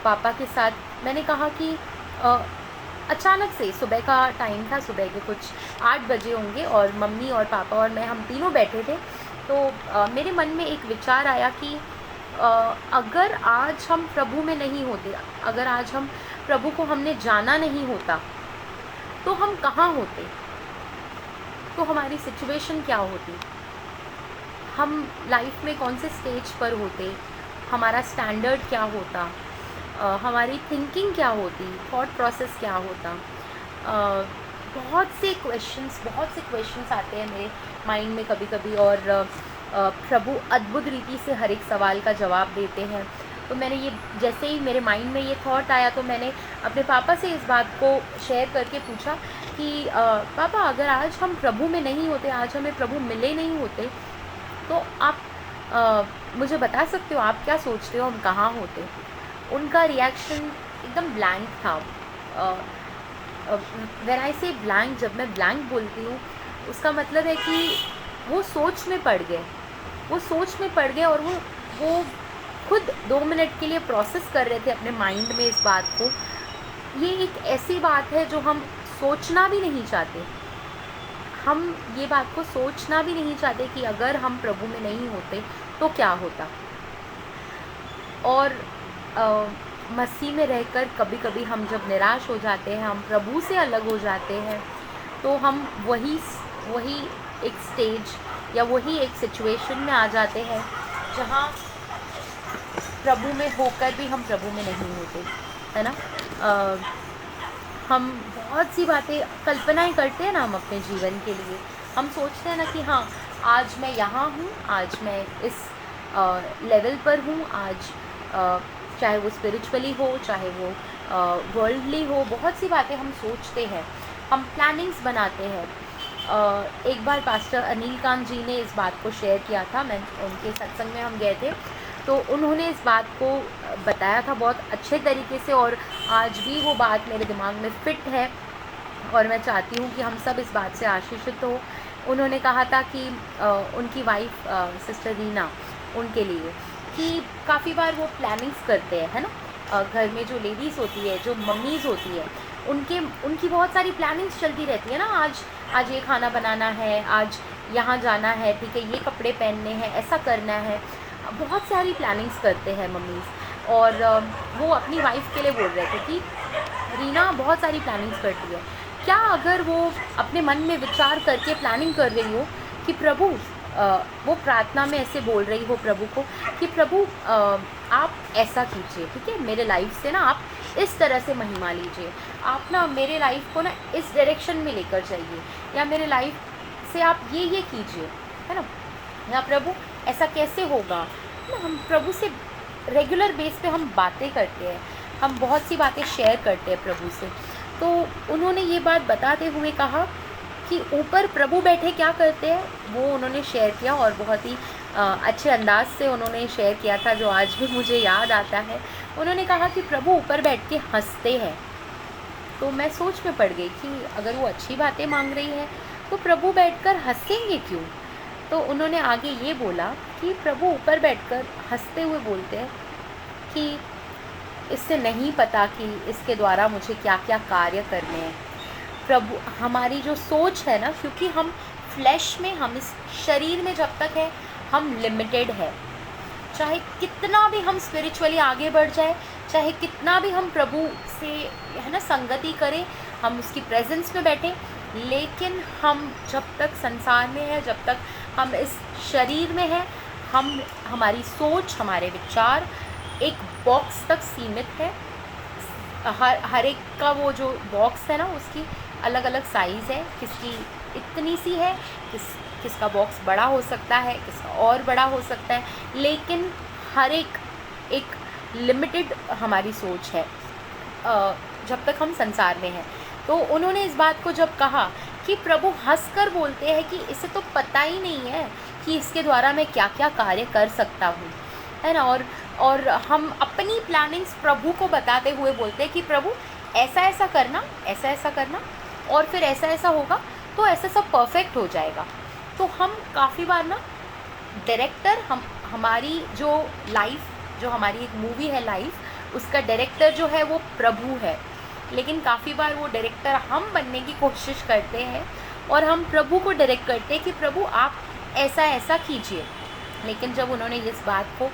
Speaker 1: पापा के साथ। मैंने कहा कि अचानक से सुबह का टाइम था, सुबह के कुछ 8 बजे होंगे, और मम्मी और पापा और मैं, हम तीनों बैठे थे। तो मेरे मन में एक विचार आया कि अगर आज हम प्रभु में नहीं होते, अगर आज हम प्रभु को हमने जाना नहीं होता, तो हम कहाँ होते, तो हमारी सिचुएशन क्या होती, हम लाइफ में कौन से स्टेज पर होते, हमारा स्टैंडर्ड क्या होता, हमारी थिंकिंग क्या होती, थॉट प्रोसेस क्या होता। बहुत से क्वेश्चंस आते हैं मेरे माइंड में कभी कभी, और प्रभु अद्भुत रीति से हर एक सवाल का जवाब देते हैं। तो मैंने ये, जैसे ही मेरे माइंड में ये थॉट आया, तो मैंने अपने पापा से इस बात को शेयर करके पूछा कि पापा, अगर आज हम प्रभु में नहीं होते, आज हमें प्रभु मिले नहीं होते, तो आप मुझे बता सकते हो, आप क्या सोचते हो, हम कहाँ होते। उनका रिएक्शन एकदम ब्लैंक था। व्हेन आई से ब्लैंक, जब मैं ब्लैंक बोलती हूँ, उसका मतलब है कि वो सोच में पड़ गए, और वो खुद 2 मिनट के लिए प्रोसेस कर रहे थे अपने माइंड में इस बात को। ये एक ऐसी बात है जो हम सोचना भी नहीं चाहते, हम ये बात को सोचना भी नहीं चाहते कि अगर हम प्रभु में नहीं होते तो क्या होता। और मसीह में रहकर कभी कभी हम जब निराश हो जाते हैं, हम प्रभु से अलग हो जाते हैं, तो हम वही एक स्टेज या वही एक सिचुएशन में आ जाते हैं जहाँ प्रभु में होकर भी हम प्रभु में नहीं होते, है ना। हम बहुत सी बातें, कल्पनाएं करते हैं ना हम अपने जीवन के लिए। हम सोचते हैं ना कि हाँ, आज मैं यहाँ हूँ, आज मैं इस लेवल पर हूँ, आज चाहे वो स्पिरिचुअली हो, चाहे वो वर्ल्डली हो, बहुत सी बातें हम सोचते हैं, हम प्लानिंग्स बनाते हैं। एक बार पास्टर अनिल कांत जी ने इस बात को शेयर किया था, मैं उनके सत्संग में हम गए थे, तो उन्होंने इस बात को बताया था बहुत अच्छे तरीके से, और आज भी वो बात मेरे दिमाग में फ़िट है, और मैं चाहती हूँ कि हम सब इस बात से आशीषित हो। उन्होंने कहा था कि उनकी वाइफ सिस्टर रीना, उनके लिए कि काफ़ी बार वो प्लानिंग्स करते हैं, है ना। घर में जो लेडीज़ होती है, जो मम्मीज़ होती है, उनकी बहुत सारी प्लानिंग्स चलती रहती है ना। आज ये खाना बनाना है, आज यहाँ जाना है, ठीक है, ये कपड़े पहनने हैं, ऐसा करना है, बहुत सारी प्लानिंग्स करते हैं मम्मीज़। और वो अपनी वाइफ के लिए बोल रहे थे कि रीना बहुत सारी प्लानिंग्स करती है, क्या अगर वो अपने मन में विचार करके प्लानिंग कर रही हो कि प्रभु, वो प्रार्थना में ऐसे बोल रही हो प्रभु को कि प्रभु आप ऐसा कीजिए, ठीक है, मेरे लाइफ से ना आप इस तरह से महिमा लीजिए, आप ना मेरे लाइफ को ना इस डायरेक्शन में लेकर जाइए, या मेरे लाइफ से आप ये कीजिए, है ना, या प्रभु ऐसा कैसे होगा ना। हम प्रभु से रेगुलर बेस पे हम बातें करते हैं, हम बहुत सी बातें शेयर करते हैं प्रभु से। तो उन्होंने ये बात बताते हुए कहा कि ऊपर प्रभु बैठे क्या करते हैं, वो उन्होंने शेयर किया और बहुत ही अच्छे अंदाज से उन्होंने शेयर किया था, जो आज भी मुझे याद आता है। उन्होंने कहा कि प्रभु ऊपर बैठ के हंसते हैं। तो मैं सोच में पड़ गई कि अगर वो अच्छी बातें मांग रही है तो प्रभु बैठकर हंसेंगे क्यों। तो उन्होंने आगे ये बोला कि प्रभु ऊपर बैठकर हंसते हुए बोलते हैं कि इससे नहीं पता कि इसके द्वारा मुझे क्या क्या कार्य करने हैं। प्रभु, हमारी जो सोच है ना, क्योंकि हम फ्लैश में, हम इस शरीर में जब तक है हम लिमिटेड है। चाहे कितना भी हम स्पिरिचुअली आगे बढ़ जाए, चाहे कितना भी हम प्रभु से है ना संगति करें, हम उसकी प्रेजेंस में बैठें, लेकिन हम जब तक संसार में है, जब तक हम इस शरीर में हैं, हमारी सोच, हमारे विचार एक बॉक्स तक सीमित है। हर एक का वो जो बॉक्स है ना, उसकी अलग अलग साइज़ है। किसकी इतनी सी है, किसका बॉक्स बड़ा हो सकता है, किसका और बड़ा हो सकता है, लेकिन हर एक लिमिटेड हमारी सोच है जब तक हम संसार में हैं। तो उन्होंने इस बात को जब कहा कि प्रभु हंसकर बोलते हैं कि इसे तो पता ही नहीं है कि इसके द्वारा मैं क्या क्या कार्य कर सकता हूँ, है ना। और हम अपनी प्लानिंग्स प्रभु को बताते हुए बोलते हैं कि प्रभु ऐसा ऐसा करना, ऐसा ऐसा करना, और फिर ऐसा ऐसा होगा तो ऐसा सब परफेक्ट हो जाएगा। तो हम काफ़ी बार ना डायरेक्टर, हमारी जो लाइफ, जो हमारी एक मूवी है लाइफ, उसका डायरेक्टर जो है वो प्रभु है, लेकिन काफ़ी बार वो डायरेक्टर हम बनने की कोशिश करते हैं और हम प्रभु को डायरेक्ट करते हैं कि प्रभु आप ऐसा ऐसा कीजिए। लेकिन जब उन्होंने इस बात को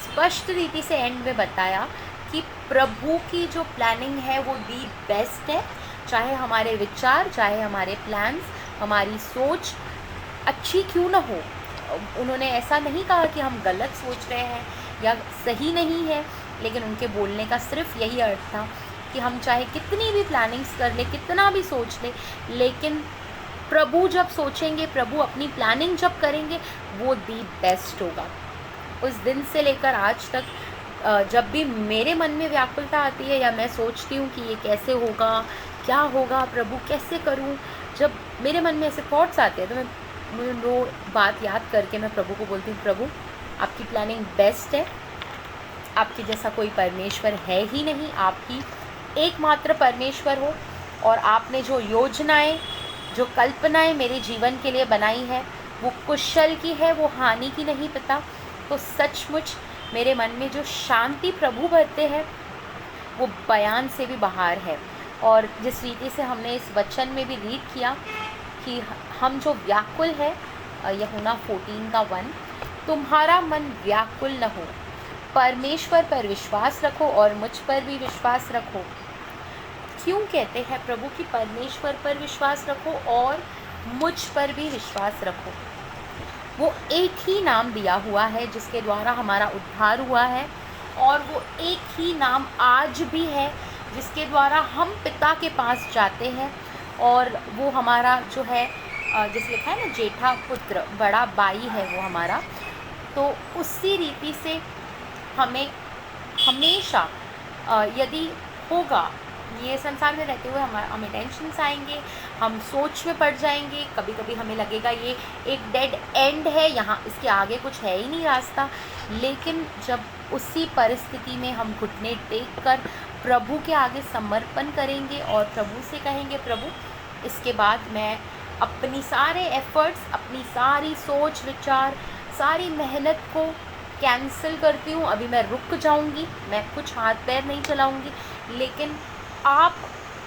Speaker 1: स्पष्ट रीति से एंड में बताया कि प्रभु की जो प्लानिंग है वो दी बेस्ट है, चाहे हमारे विचार, चाहे हमारे प्लान्स, हमारी सोच अच्छी क्यों ना हो। उन्होंने ऐसा नहीं कहा कि हम गलत सोच रहे हैं या सही नहीं है, लेकिन उनके बोलने का सिर्फ यही अर्थ था कि हम चाहे कितनी भी प्लानिंग्स कर ले, कितना भी सोच ले, लेकिन प्रभु जब सोचेंगे, प्रभु अपनी प्लानिंग जब करेंगे, वो दी बेस्ट होगा। उस दिन से लेकर आज तक जब भी मेरे मन में व्याकुलता आती है या मैं सोचती हूँ कि ये कैसे होगा, क्या होगा, प्रभु कैसे करूँ, जब मेरे मन में ऐसे थॉट्स आते हैं तो मुझे वो बात याद करके मैं प्रभु को बोलती हूँ, प्रभु आपकी प्लानिंग बेस्ट है, आपके जैसा कोई परमेश्वर है ही नहीं, आप ही एकमात्र परमेश्वर हो, और आपने जो योजनाएं, जो कल्पनाएं मेरे जीवन के लिए बनाई है वो कुशल की है, वो हानि की नहीं पता। तो सचमुच मेरे मन में जो शांति प्रभु भरते हैं वो बयान से भी बाहर है। और जिस रीति से हमने इस वचन में भी रीड किया कि हम जो व्याकुल है, यूहन्ना 14:1, तुम्हारा मन व्याकुल न हो, परमेश्वर पर विश्वास रखो और मुझ पर भी विश्वास रखो। क्यों कहते हैं प्रभु कि परमेश्वर पर विश्वास रखो और मुझ पर भी विश्वास रखो? वो एक ही नाम दिया हुआ है जिसके द्वारा हमारा उद्धार हुआ है, और वो एक ही नाम आज भी है जिसके द्वारा हम पिता के पास जाते हैं। और वो हमारा जो है, जैसे लिखा है ना, जेठा पुत्र, बड़ा बाई है वो हमारा। तो उसी रीति से हमें हमेशा यदि होगा, ये संसार में रहते हुए हमें टेंशन्स आएंगे, हम सोच में पड़ जाएंगे, कभी कभी हमें लगेगा ये एक डेड एंड है, यहाँ इसके आगे कुछ है ही नहीं रास्ता। लेकिन जब उसी परिस्थिति में हम घुटने टेक कर प्रभु के आगे समर्पण करेंगे और प्रभु से कहेंगे, प्रभु इसके बाद मैं अपनी सारे एफ़र्ट्स, अपनी सारी सोच विचार, सारी मेहनत को कैंसिल करती हूँ, अभी मैं रुक जाऊँगी, मैं कुछ हाथ पैर नहीं चलाऊँगी, लेकिन आप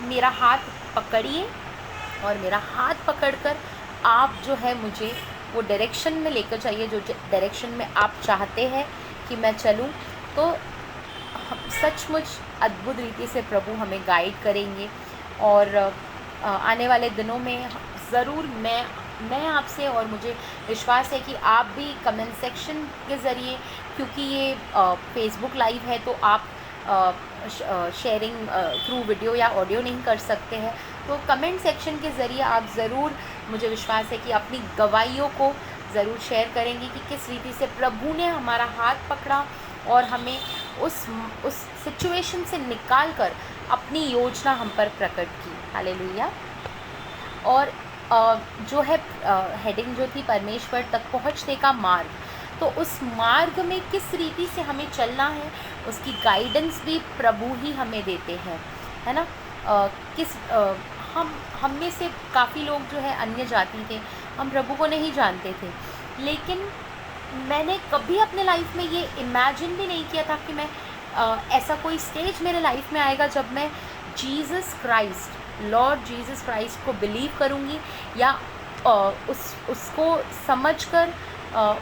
Speaker 1: मेरा हाथ पकड़िए और मेरा हाथ पकड़कर आप जो है मुझे वो डायरेक्शन में लेकर जाइए, जो डायरेक्शन में आप चाहते हैं कि मैं चलूँ। तो सचमुच अद्भुत रीति से प्रभु हमें गाइड करेंगे। और आने वाले दिनों में ज़रूर मैं आपसे, और मुझे विश्वास है कि आप भी कमेंट सेक्शन के ज़रिए, क्योंकि ये फेसबुक लाइव है तो आप शेयरिंग थ्रू वीडियो या ऑडियो नहीं कर सकते हैं, तो कमेंट सेक्शन के ज़रिए आप ज़रूर, मुझे विश्वास है कि अपनी गवाहियों को ज़रूर शेयर करेंगे कि किस रीति से प्रभु ने हमारा हाथ पकड़ा और हमें उस सिचुएशन से निकाल कर अपनी योजना हम पर प्रकट की। हालेलुया। और जो है हेडिंग जो थी परमेश्वर तक पहुंचने का मार्ग, तो उस मार्ग में किस रीति से हमें चलना है उसकी गाइडेंस भी प्रभु ही हमें देते हैं, है ना। हम में से काफ़ी लोग जो है अन्य जाति थे, हम प्रभु को नहीं जानते थे, लेकिन मैंने कभी अपने लाइफ में ये इमेजिन भी नहीं किया था कि मैं ऐसा कोई स्टेज मेरे लाइफ में आएगा जब मैं Jesus Christ, Lord Jesus Christ को बिलीव करूँगी या उसको समझकर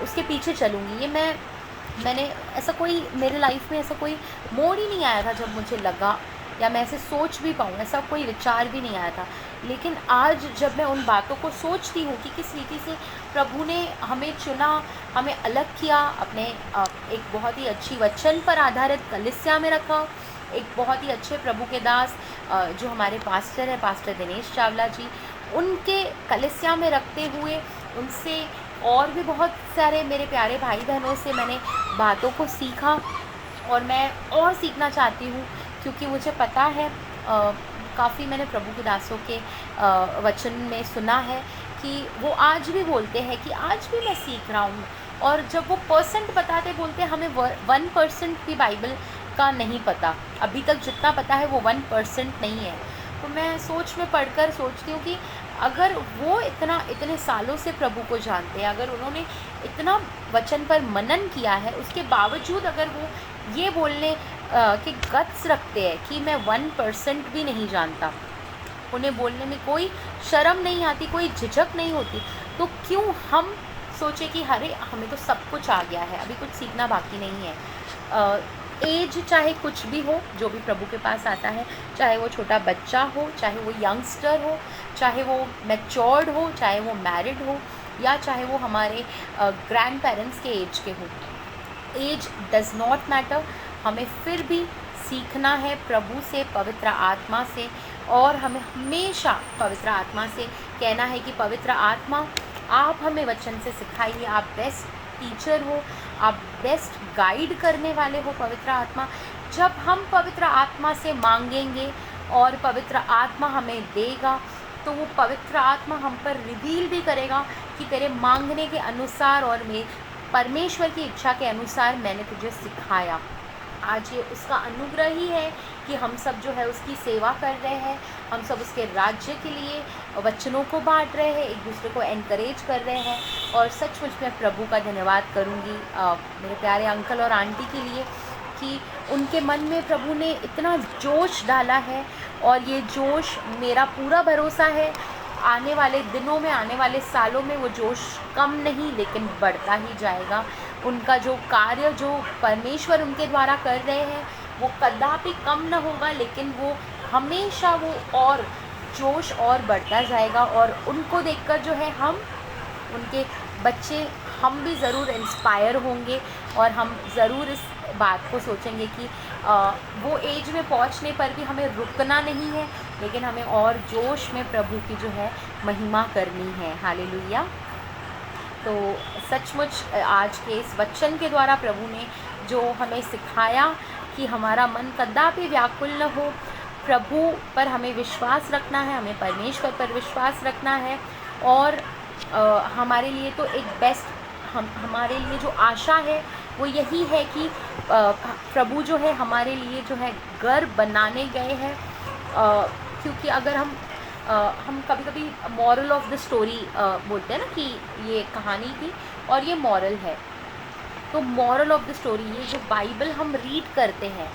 Speaker 1: उसके पीछे चलूँगी। ये मैंने ऐसा कोई मेरे लाइफ में ऐसा कोई मोड़ ही नहीं आया था जब मुझे लगा या मैं ऐसे सोच भी पाऊँ, ऐसा कोई विचार भी नहीं आया था। लेकिन आज जब मैं उन बातों को सोचती हूँ कि किस रीति से प्रभु ने हमें चुना, हमें अलग किया, अपने एक बहुत ही अच्छी वचन पर आधारित कलीसिया में रखा, एक बहुत ही अच्छे प्रभु के दास जो हमारे पास्टर हैं, पास्टर दिनेश चावला जी, उनके कलीसिया में रखते हुए उनसे और भी बहुत सारे मेरे प्यारे भाई बहनों से मैंने बातों को सीखा और मैं और सीखना चाहती हूँ, क्योंकि मुझे पता है काफ़ी मैंने प्रभु के दासों के वचन में सुना है कि वो आज भी बोलते हैं कि आज भी मैं सीख रहा हूँ, और जब वो परसेंट बताते बोलते हैं हमें 1% भी बाइबल का नहीं पता, अभी तक जितना पता है वो 1% नहीं है। तो मैं सोच में पढ़कर सोचती हूँ कि अगर वो इतने सालों से प्रभु को जानते हैं, अगर उन्होंने इतना वचन पर मनन किया है, उसके बावजूद अगर वो ये बोलने के गट्स रखते हैं कि मैं 1% भी नहीं जानता, उन्हें बोलने में कोई शर्म नहीं आती, कोई झिझक नहीं होती, तो क्यों हम सोचे कि अरे हमें तो सब कुछ आ गया है, अभी कुछ सीखना बाकी नहीं है। एज चाहे कुछ भी हो, जो भी प्रभु के पास आता है, चाहे वो छोटा बच्चा हो, चाहे वो यंगस्टर हो, चाहे वो मैच्योर्ड हो, चाहे वो मैरिड हो, या चाहे वो हमारे ग्रैंड पेरेंट्स के एज के हो, एज डज़ नॉट मैटर। हमें फिर भी सीखना है प्रभु से, पवित्र आत्मा से, और हमें हमेशा पवित्र आत्मा से कहना है कि पवित्र आत्मा आप हमें वचन से सिखाइए, आप बेस्ट टीचर हो, आप बेस्ट गाइड करने वाले हो पवित्र आत्मा। जब हम पवित्र आत्मा से मांगेंगे और पवित्र आत्मा हमें देगा, तो वो पवित्र आत्मा हम पर रिवील भी करेगा कि तेरे मांगने के अनुसार और मैं परमेश्वर की इच्छा के अनुसार मैंने तुझे सिखाया। आज ये उसका अनुग्रह ही है कि हम सब जो है उसकी सेवा कर रहे हैं, हम सब उसके राज्य के लिए वचनों को बांट रहे हैं, एक दूसरे को एनकरेज कर रहे हैं। और सचमुच मैं प्रभु का धन्यवाद करूँगी मेरे प्यारे अंकल और आंटी के लिए कि उनके मन में प्रभु ने इतना जोश डाला है, और ये जोश मेरा पूरा भरोसा है आने वाले दिनों में, आने वाले सालों में वो जोश कम नहीं लेकिन बढ़ता ही जाएगा। उनका जो कार्य जो परमेश्वर उनके द्वारा कर रहे हैं वो कदापि कम न होगा, लेकिन वो हमेशा वो और जोश और बढ़ता जाएगा। और उनको देखकर जो है हम उनके बच्चे, हम भी ज़रूर इंस्पायर होंगे, और हम ज़रूर इस बात को सोचेंगे कि वो एज में पहुंचने पर भी हमें रुकना नहीं है, लेकिन हमें और जोश में प्रभु की जो है महिमा करनी है। हालेलुया। तो सचमुच आज के इस वचन के द्वारा प्रभु ने जो हमें सिखाया कि हमारा मन कदापि व्याकुल न हो, प्रभु पर हमें विश्वास रखना है, हमें परमेश्वर पर विश्वास रखना है, और हमारे लिए तो एक बेस्ट हमारे लिए जो आशा है वो यही है कि प्रभु जो है हमारे लिए जो है घर बनाने गए हैं। क्योंकि अगर हम कभी कभी मॉरल ऑफ द स्टोरी बोलते हैं ना कि ये कहानी थी और ये मॉरल है, तो मॉरल ऑफ द स्टोरी, ये जो बाइबल हम रीड करते हैं,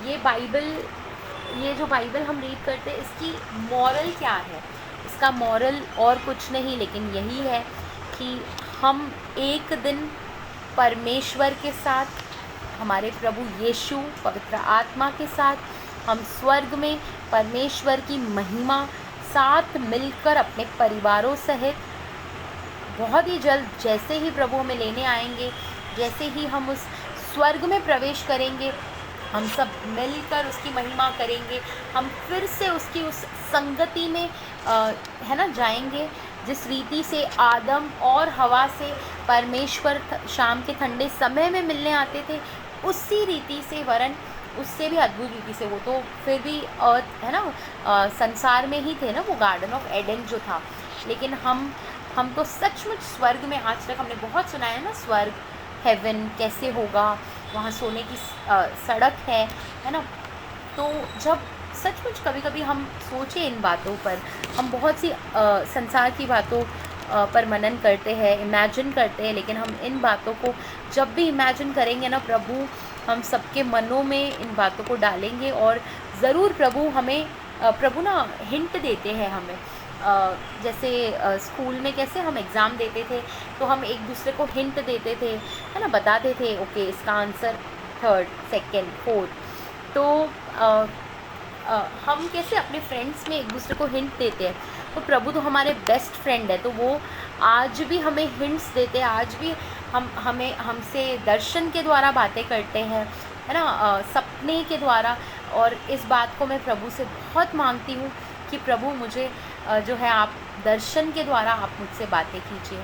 Speaker 1: ये जो बाइबल हम रीड करते हैं, इसकी मॉरल क्या है? इसका मॉरल और कुछ नहीं लेकिन यही है कि हम एक दिन परमेश्वर के साथ, हमारे प्रभु यीशु पवित्र आत्मा के साथ, हम स्वर्ग में परमेश्वर की महिमा साथ मिलकर अपने परिवारों सहित बहुत ही जल्द, जैसे ही प्रभु हमें लेने आएंगे, जैसे ही हम उस स्वर्ग में प्रवेश करेंगे, हम सब मिलकर उसकी महिमा करेंगे। हम फिर से उसकी उस संगति में है ना जाएंगे, जिस रीति से आदम और हवा से परमेश्वर शाम के ठंडे समय में मिलने आते थे, उसी रीति से, वरन उससे भी अद्भुत रीति से। वो तो फिर भी अर्थ है ना, संसार में ही थे ना, वो गार्डन ऑफ एडन जो था, लेकिन हम तो सचमुच स्वर्ग में, आज तक हमने बहुत सुना है ना, स्वर्ग, हेवन कैसे होगा, वहाँ सोने की सड़क है ना। तो जब सचमुच कभी कभी हम सोचें इन बातों पर, हम बहुत सी संसार की बातों पर मनन करते हैं, इमेजिन करते हैं, लेकिन हम इन बातों को जब भी इमेजिन करेंगे ना, प्रभु हम सबके मनों में इन बातों को डालेंगे। और ज़रूर प्रभु हमें प्रभु ना हिंट देते हैं हमें। जैसे स्कूल में कैसे हम एग्ज़ाम देते थे तो हम एक दूसरे को हिंट देते थे, है ना, बताते थे ओके इसका आंसर 3rd, 2nd, 4th। तो हम कैसे अपने फ्रेंड्स में एक दूसरे को हिंट देते हैं, तो प्रभु तो हमारे बेस्ट फ्रेंड है, तो वो आज भी हमें हिंट्स देते हैं, आज भी हमसे दर्शन के द्वारा बातें करते हैं, है ना, सपने के द्वारा। और इस बात को मैं प्रभु से बहुत मांगती हूँ कि प्रभु मुझे जो है आप दर्शन के द्वारा आप मुझसे बातें कीजिए,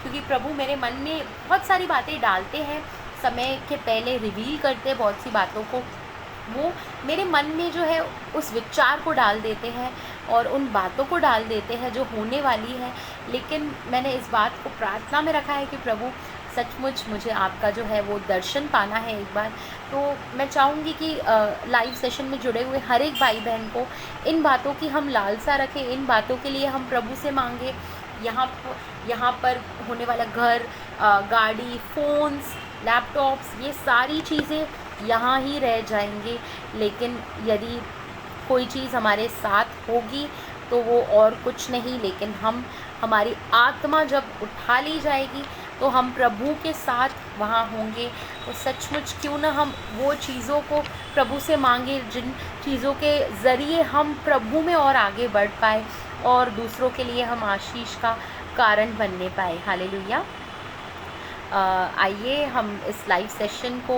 Speaker 1: क्योंकि प्रभु मेरे मन में बहुत सारी बातें डालते हैं, समय के पहले रिवील करते हैं बहुत सी बातों को, वो मेरे मन में जो है उस विचार को डाल देते हैं और उन बातों को डाल देते हैं जो होने वाली है। लेकिन मैंने इस बात को प्रार्थना में रखा है कि प्रभु सचमुच मुझे आपका जो है वो दर्शन पाना है एक बार। तो मैं चाहूँगी कि लाइव सेशन में जुड़े हुए हर एक भाई बहन को इन बातों की हम लालसा रखें, इन बातों के लिए हम प्रभु से मांगे। यहाँ पर होने वाला घर, गाड़ी, फ़ोन्स, लैपटॉप्स, ये सारी चीज़ें यहाँ ही रह जाएंगे, लेकिन यदि कोई चीज़ हमारे साथ होगी तो वो और कुछ नहीं, लेकिन हमारी आत्मा जब उठा ली जाएगी तो हम प्रभु के साथ वहाँ होंगे। तो सचमुच क्यों ना हम वो चीज़ों को प्रभु से मांगे जिन चीज़ों के ज़रिए हम प्रभु में और आगे बढ़ पाए और दूसरों के लिए हम आशीष का कारण बनने पाए। हालेलुया। आइए हम इस लाइव सेशन को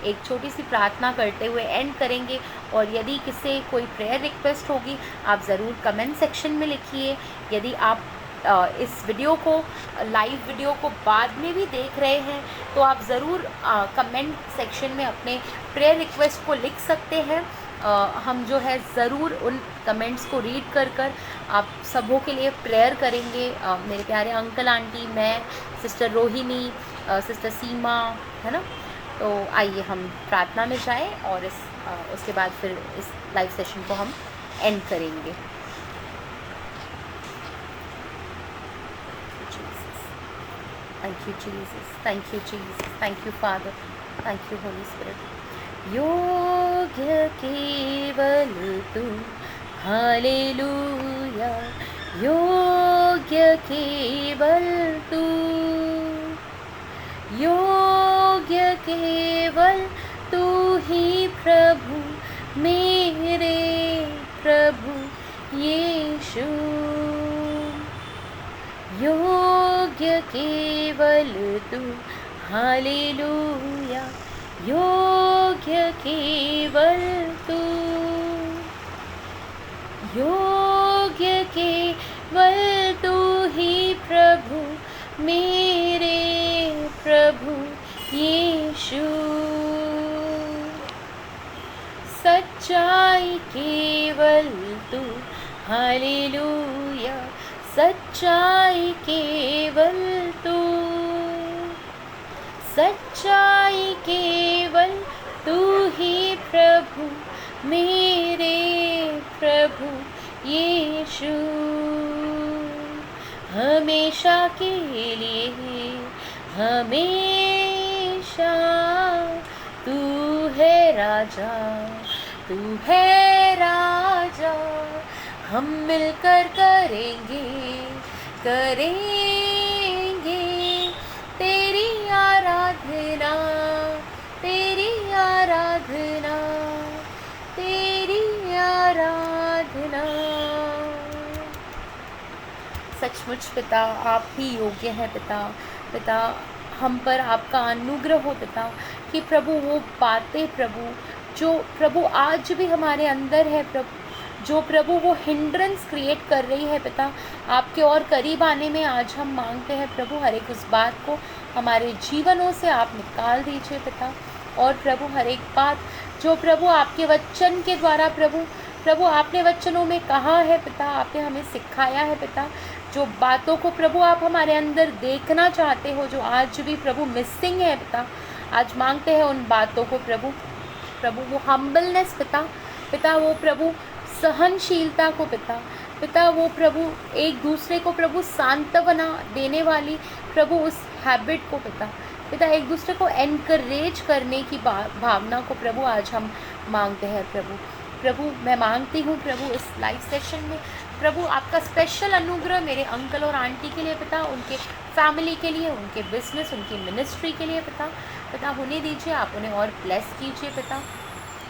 Speaker 1: एक छोटी सी प्रार्थना करते हुए एंड करेंगे। और यदि किसी कोई प्रेयर रिक्वेस्ट होगी आप ज़रूर कमेंट सेक्शन में लिखिए। यदि आप इस वीडियो को, लाइव वीडियो को बाद में भी देख रहे हैं तो आप ज़रूर कमेंट सेक्शन में अपने प्रेयर रिक्वेस्ट को लिख सकते हैं। हम जो है ज़रूर उन कमेंट्स को रीड कर आप सबों के लिए प्रेयर करेंगे। मेरे प्यारे अंकल आंटी, मैं, सिस्टर रोहिणी, सिस्टर सीमा, है ना। तो आइए हम प्रार्थना में जाएं और उसके बाद फिर इस लाइव सेशन को हम एंड करेंगे। Thank you, Jesus. Thank you, Jesus. Thank you, Father. Thank you, Holy Spirit. योग्य केवल तू, हालेलुया। योग्य केवल तू, योग्य केवल तू ही प्रभु, मेरे प्रभु यीशु। योग्य केवल तू, हालेलुया। योग्य केवल तू, योग्य केवल तू ही प्रभु, मेरे प्रभु यीशु। सच्चाई केवल तू, हालेलुया। सच्चाई केवल तू, सच्चाई केवल तू ही प्रभु, मेरे प्रभु यीशु। हमेशा के लिए, हमेशा तू है राजा, तू है राजा। हम मिलकर करेंगे तेरी आराधना, तेरी आराधना, तेरी आराधना। सचमुच पिता आप ही योग्य हैं पिता हम पर आपका अनुग्रह हो पिता, कि प्रभु वो बातें प्रभु जो प्रभु आज भी हमारे अंदर है प्रभु, जो प्रभु वो हिंड्रेंस क्रिएट कर रही है पिता, आपके और करीब आने में आज हम मांगते हैं प्रभु, हर एक उस बात को हमारे जीवनों से आप निकाल दीजिए पिता। और प्रभु हर एक बात जो प्रभु आपके वचन के द्वारा प्रभु आपने वचनों में कहा है पिता, आपने हमें सिखाया है पिता, जो बातों को प्रभु आप हमारे अंदर देखना चाहते हो, जो आज भी प्रभु मिसिंग है पिता, आज मांगते हैं उन बातों को प्रभु। प्रभु वो हम्बलनेस पिता, पिता वो प्रभु सहनशीलता को पिता, पिता वो प्रभु एक दूसरे को प्रभु सांत्वना देने वाली प्रभु उस हैबिट को पिता, पिता एक दूसरे को एनकरेज करने की भावना को प्रभु आज हम मांगते हैं प्रभु। प्रभु मैं मांगती हूँ प्रभु इस लाइव सेशन में प्रभु आपका स्पेशल अनुग्रह मेरे अंकल और आंटी के लिए पिता, उनके फैमिली के लिए, उनके बिजनेस, उनकी मिनिस्ट्री के लिए पिता, पिता होने दीजिए, आप उन्हें और ब्लेस कीजिए पिता,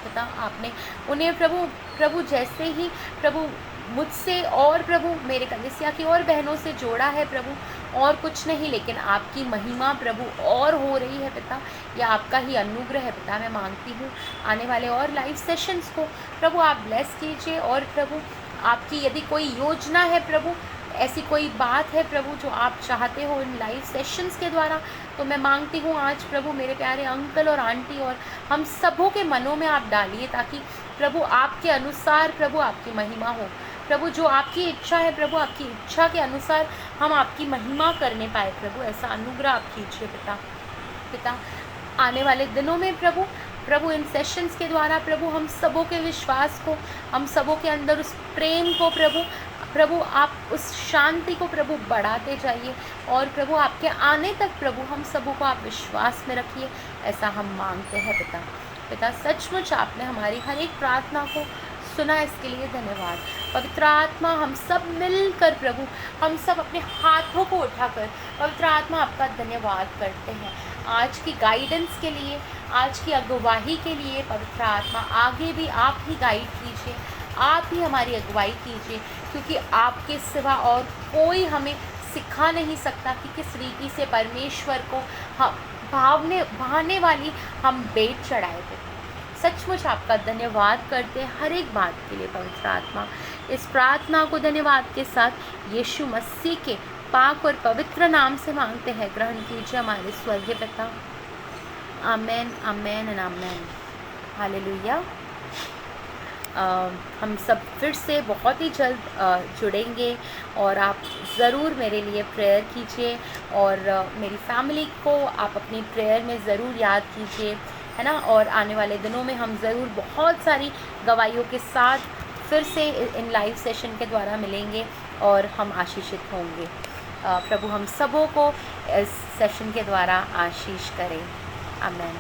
Speaker 1: पिता आपने उन्हें प्रभु जैसे ही प्रभु मुझसे और प्रभु मेरे कलीसिया की और बहनों से जोड़ा है प्रभु, और कुछ नहीं लेकिन आपकी महिमा प्रभु और हो रही है पिता, यह आपका ही अनुग्रह है पिता। मैं मांगती हूँ आने वाले और लाइव सेशंस को प्रभु आप ब्लेस कीजिए, और प्रभु आपकी यदि कोई योजना है प्रभु, ऐसी कोई बात है प्रभु जो आप चाहते हो इन लाइव सेशंस के द्वारा, तो मैं मांगती हूँ आज प्रभु मेरे प्यारे अंकल और आंटी और हम सबों के मनों में आप डालिए, ताकि प्रभु आपके अनुसार प्रभु आपकी महिमा हो प्रभु, जो आपकी इच्छा है प्रभु, आपकी इच्छा के अनुसार हम आपकी महिमा करने पाए प्रभु, ऐसा अनुग्रह आप कीजिए पिता। पिता आने वाले दिनों में प्रभु इन सेशंस के द्वारा प्रभु हम सबों के विश्वास को, हम सबों के अंदर उस प्रेम को प्रभु आप उस शांति को प्रभु बढ़ाते जाइए, और प्रभु आपके आने तक प्रभु हम सबों को आप विश्वास में रखिए, ऐसा हम मांगते हैं पिता। पिता सचमुच आपने हमारी हर एक प्रार्थना को सुना, इसके लिए धन्यवाद। पवित्र आत्मा हम सब मिलकर प्रभु, हम सब अपने हाथों को उठाकर पवित्र आत्मा आपका धन्यवाद करते हैं आज की गाइडेंस के लिए, आज की अगुवाही के लिए। पवित्र आत्मा आगे भी आप ही गाइड कीजिए, आप ही हमारी अगुवाई कीजिए, क्योंकि आपके सिवा और कोई हमें सिखा नहीं सकता कि किस रीति से परमेश्वर को भाने वाली हम बेट चढ़ाए थे। सचमुच आपका धन्यवाद करते हैं हर एक बात के लिए पवित्र आत्मा। इस प्रार्थना को धन्यवाद के साथ यीशु मसीह के पाक और पवित्र नाम से मांगते हैं, ग्रहण कीजिए हमारे स्वर्गीय पिता। Amen, amen and amen. Hallelujah. हम सब फिर से बहुत ही जल्द जुड़ेंगे, और आप ज़रूर मेरे लिए प्रेयर कीजिए, और मेरी फैमिली को आप अपनी प्रेयर में ज़रूर याद कीजिए, है ना। और आने वाले दिनों में हम ज़रूर बहुत सारी गवाहियों के साथ फिर से इन लाइव सेशन के द्वारा मिलेंगे, और हम आशीषित होंगे। प्रभु हम सबों को इस सेशन के द्वारा आशीष करें। आमेन।